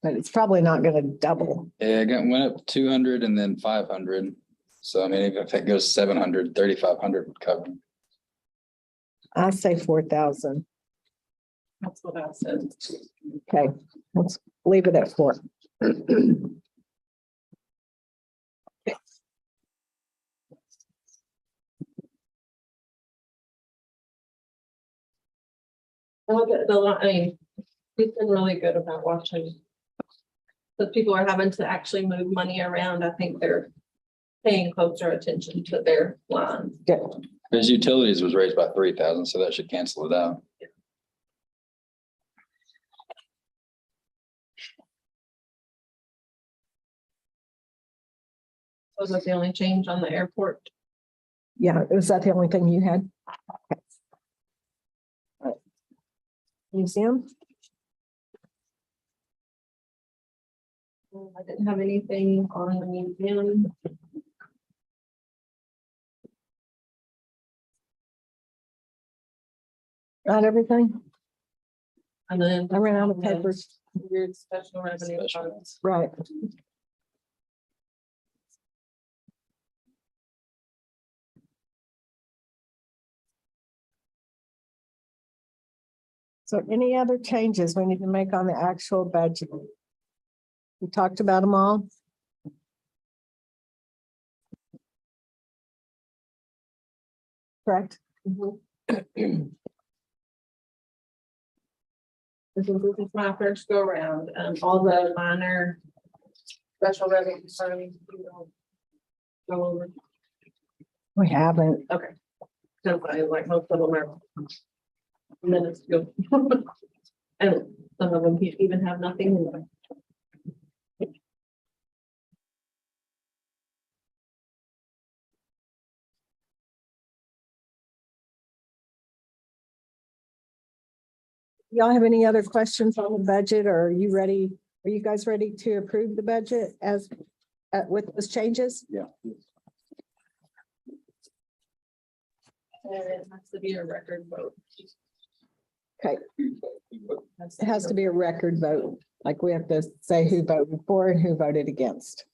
Speaker 3: But it's probably not gonna double.
Speaker 1: Yeah, went up 200 and then 500. So I mean, even if it goes 700, 3,500 would cover.
Speaker 3: I say 4,000.
Speaker 10: That's what I said.
Speaker 3: Okay, let's leave it at 4.
Speaker 10: I mean, he's been really good about watching. But people are having to actually move money around. I think they're paying closer attention to their lines.
Speaker 3: Good.
Speaker 1: His utilities was raised by 3,000, so that should cancel it out.
Speaker 10: Was that the only change on the airport?
Speaker 3: Yeah, was that the only thing you had? Okay. All right. Museum?
Speaker 10: I didn't have anything on the museum.
Speaker 3: Not everything?
Speaker 10: And then
Speaker 3: I ran out of papers.
Speaker 10: weird special revenue
Speaker 1: Special.
Speaker 10: funds.
Speaker 3: Right. So any other changes we need to make on the actual budget? We talked about them all. Correct?
Speaker 10: This is my first go around, all the minor special revenue funds. You know, go over,
Speaker 3: We haven't.
Speaker 10: okay. So I like most of them are minutes ago. And some of them even have nothing in them.
Speaker 3: Y'all have any other questions on the budget, or are you ready? Are you guys ready to approve the budget as with those changes?
Speaker 2: yeah.
Speaker 10: And it has to be a record vote.
Speaker 3: Okay, it has to be a record vote. Like we have to say who voted for and who voted against.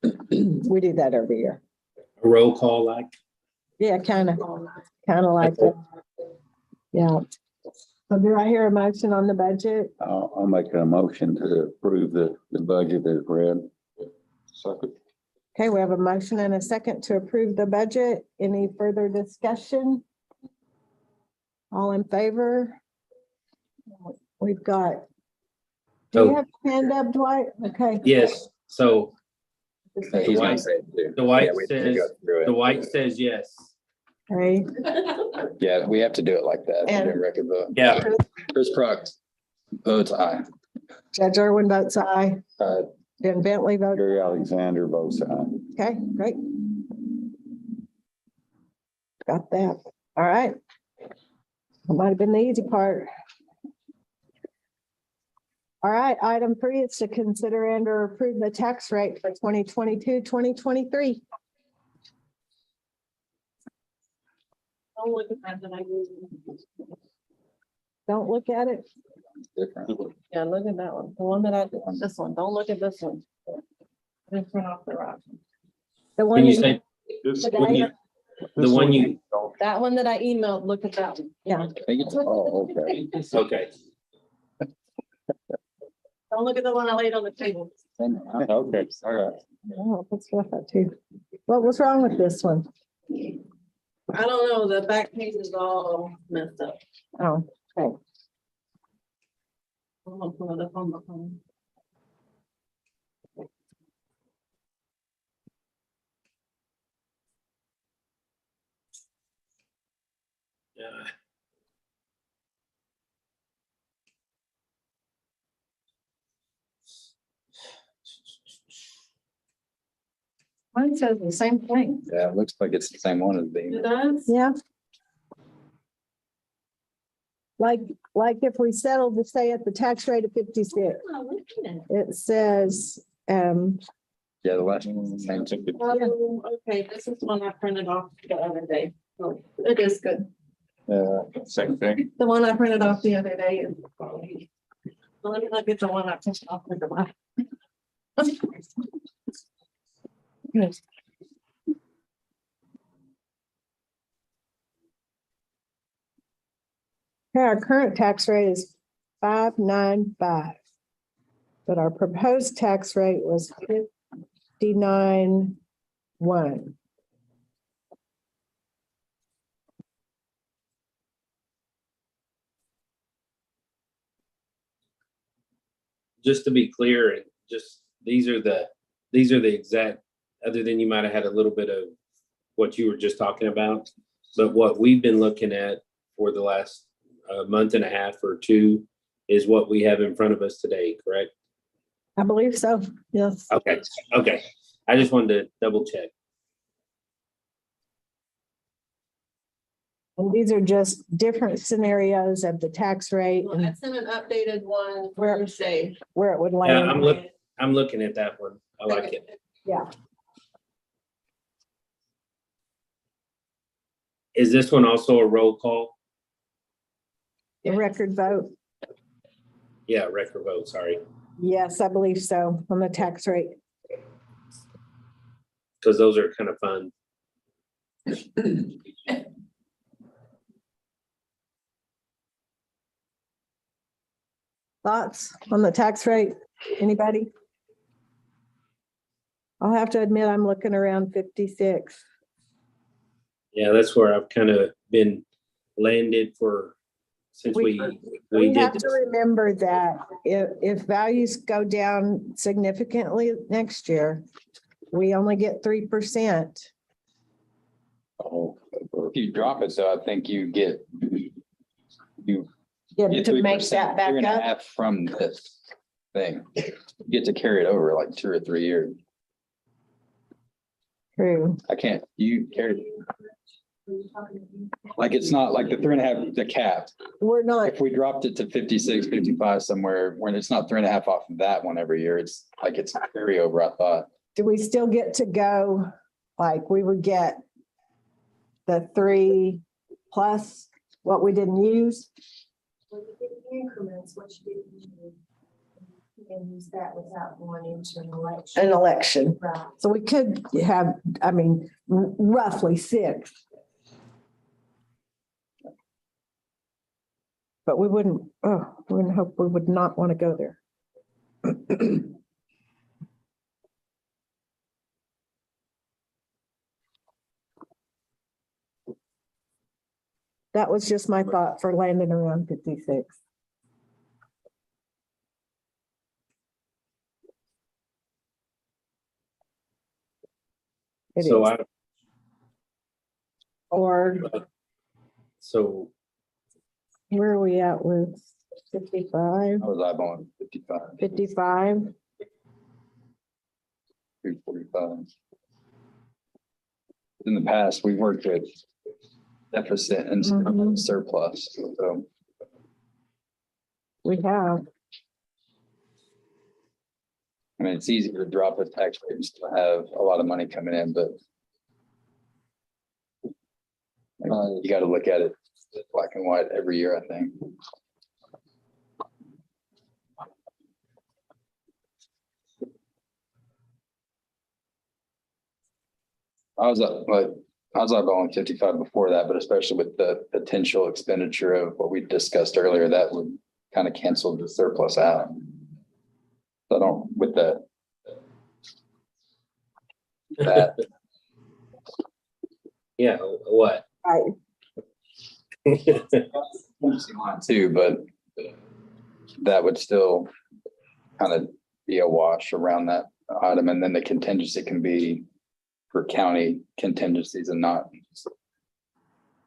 Speaker 3: We do that every year.
Speaker 4: A roll call like?
Speaker 3: Yeah, kind of like that. Yeah. So do I hear a motion on the budget?
Speaker 2: I'll make a motion to approve the budget as read.
Speaker 12: Second.
Speaker 3: Okay, we have a motion and a second to approve the budget. Any further discussion? All in favor? We've got. Do you
Speaker 4: Oh.
Speaker 3: have your hand up, Dwight? Okay.
Speaker 4: Yes, so
Speaker 1: He's gonna say it too.
Speaker 4: Dwight
Speaker 1: Yeah, we have to go through it.
Speaker 4: Dwight says yes.
Speaker 3: Okay.
Speaker 1: Yeah, we have to do it like that.
Speaker 3: And-
Speaker 1: Do a record vote.
Speaker 4: Yeah.
Speaker 1: Chris Crux votes aye.
Speaker 3: Judge Irwin votes aye.
Speaker 1: Uh,
Speaker 3: Ben Bentley votes.
Speaker 2: Gary Alexander votes aye.
Speaker 3: Okay, great. Got that. All right. That might have been the easy part. All right, item 3 is to consider and or approve the tax rate for 2022, 2023.
Speaker 10: Don't look at that I use.
Speaker 3: Don't look at it.
Speaker 1: Different.
Speaker 10: Yeah, look at that one. The one that I, this one. Don't look at this one. Just run off the rock.
Speaker 3: The
Speaker 4: When
Speaker 3: one,
Speaker 4: you
Speaker 3: you-
Speaker 4: say,
Speaker 12: This-
Speaker 4: when you, the one you,
Speaker 10: That one that I emailed, look at that one.
Speaker 3: yeah,
Speaker 1: I think it's
Speaker 2: Oh, okay.
Speaker 4: okay,
Speaker 10: Don't look at the one I laid on the table.
Speaker 12: Okay, all right.
Speaker 3: oh, that's what I thought too. What was wrong with this one?
Speaker 10: I don't know, the back page is all messed up.
Speaker 3: Oh, okay.
Speaker 10: I'm gonna pull it up on the phone.
Speaker 4: yeah,
Speaker 3: Mine says the same thing.
Speaker 1: Yeah, it looks like it's the same one as
Speaker 10: It
Speaker 1: the.
Speaker 10: does?
Speaker 3: Yeah. Like if we settled to stay at the tax rate of 56, it says,
Speaker 1: Yeah, the last one was the same.
Speaker 10: Oh, okay, this is one I printed off the other day. Oh, it is good.
Speaker 12: Same thing.
Speaker 10: The one I printed off the other day is. Well, let me look at the one I printed off. Look at mine. Good.
Speaker 3: our current tax rate is 595. But our proposed tax rate was 59.1.
Speaker 4: just to be clear, and just, these are the exact, other than you might have had a little bit of what you were just talking about. But what we've been looking at for the last month and a half or two is what we have in front of us today, correct?
Speaker 3: I believe so, yes.
Speaker 4: Okay, okay. I just wanted to double check.
Speaker 3: And these are just different scenarios of the tax rate
Speaker 10: Well, I
Speaker 3: and
Speaker 10: sent an updated one where say.
Speaker 3: where it would
Speaker 4: Yeah,
Speaker 3: land.
Speaker 4: I'm looking at that one. I like it.
Speaker 3: Yeah,
Speaker 4: Is this one also a roll call?
Speaker 3: the record vote.
Speaker 4: Yeah, record vote, sorry.
Speaker 3: Yes, I believe so, on the tax rate.
Speaker 4: Because those are kind of fun.
Speaker 3: Thoughts on the tax rate? Anybody? I'll have to admit, I'm looking around 56.
Speaker 4: Yeah, that's where I've kind of been landed for, since
Speaker 3: We
Speaker 4: we did
Speaker 3: have
Speaker 4: this.
Speaker 3: to remember that if values go down significantly next year, we only get 3%.
Speaker 2: Oh,
Speaker 1: If you drop it, so I think you get. You
Speaker 3: Get
Speaker 1: get
Speaker 3: to make
Speaker 1: 3%,
Speaker 3: that back
Speaker 1: 3.5
Speaker 3: up.
Speaker 1: from this thing. You get to carry it over like 2 or 3 years.
Speaker 3: True.
Speaker 1: I can't, you carry. Like, it's not like the 3.5, the cap.
Speaker 3: We're not,
Speaker 1: If we dropped it to 56, 55 somewhere, when it's not 3.5 off of that one every year, it's like it's carryover, I thought.
Speaker 3: do we still get to go, like, we would get the 3 plus what we didn't use?
Speaker 7: Increments, what you didn't use. And use that without going into an election.
Speaker 3: An election.
Speaker 7: Right.
Speaker 3: So we could have, I mean, roughly 6. But we wouldn't, we wouldn't hope, we would not want to go there. That was just my thought for landing around 56. It
Speaker 4: So
Speaker 3: is. Or
Speaker 4: so
Speaker 3: where are we at with 55,
Speaker 1: I was eyeballing 55,
Speaker 3: 55?
Speaker 1: 345. In the past, we've worked with deficit and
Speaker 3: Mhm.
Speaker 1: surplus, so.
Speaker 3: We have.
Speaker 1: I mean, it's easy to drop a tax rate and still have a lot of money coming in, but you got to look at it black and white every year, I think. I was eyeballing 55 before that, but especially with the potential expenditure of what we discussed earlier, that would kind of cancel the surplus out. So I don't, with that.
Speaker 4: yeah, what?
Speaker 3: Right.
Speaker 1: Too, but that would still kind of be a wash around that item, and then the contingency can be for county contingencies and not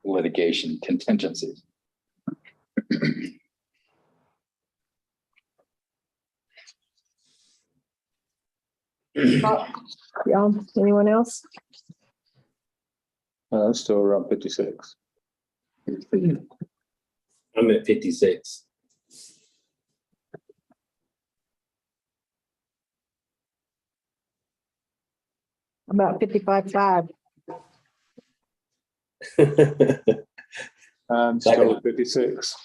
Speaker 1: litigation contingencies.
Speaker 3: Y'all, anyone else?
Speaker 12: It's still around 56.
Speaker 4: I'm at 56.
Speaker 3: About 55.5.
Speaker 12: I'm still at 56.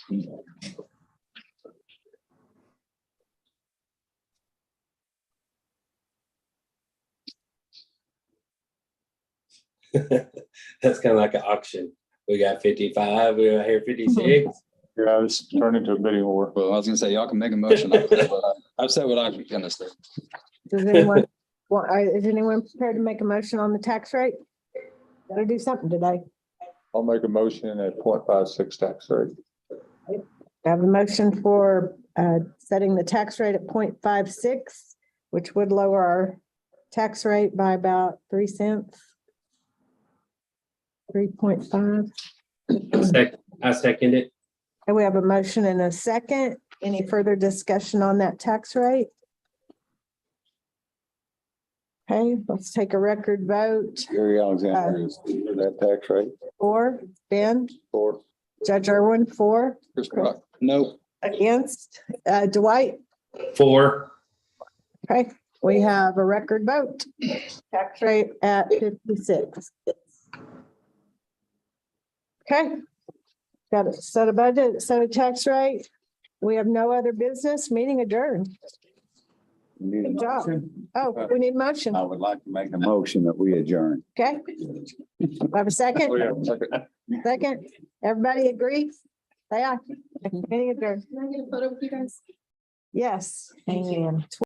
Speaker 4: That's kind of like an auction. We got 55, we got here 56.
Speaker 12: Yeah, it's turned into a bidding war.
Speaker 1: Well, I was gonna say, y'all can make a motion. I've said what I was gonna say.
Speaker 3: Does anyone, is anyone prepared to make a motion on the tax rate? Gotta do something today.
Speaker 12: I'll make a motion at 0.56 tax rate.
Speaker 3: I have a motion for setting the tax rate at 0.56, which would lower our tax rate by about 3 cents. 3.5.
Speaker 4: I second it.
Speaker 3: And we have a motion and a second. Any further discussion on that tax rate? Okay, let's take a record vote.
Speaker 2: Gary Alexander is for that tax rate.
Speaker 3: For Ben,
Speaker 2: For
Speaker 3: Judge Irwin, for,
Speaker 1: Chris Rock, nope.
Speaker 3: against, Dwight.
Speaker 4: 4.
Speaker 3: Okay, we have a record vote. Tax rate at 56. Okay. Got it. Set a budget, set a tax rate. We have no other business. Meeting adjourned. Good job. Oh, we need motion.
Speaker 2: I would like to make a motion that we adjourn.
Speaker 3: Okay. Have a second?
Speaker 12: Oh, yeah, second.
Speaker 3: Second. Everybody agree? Say aye. Meeting adjourned.
Speaker 6: Can I get a photo with you guys?
Speaker 3: Yes. And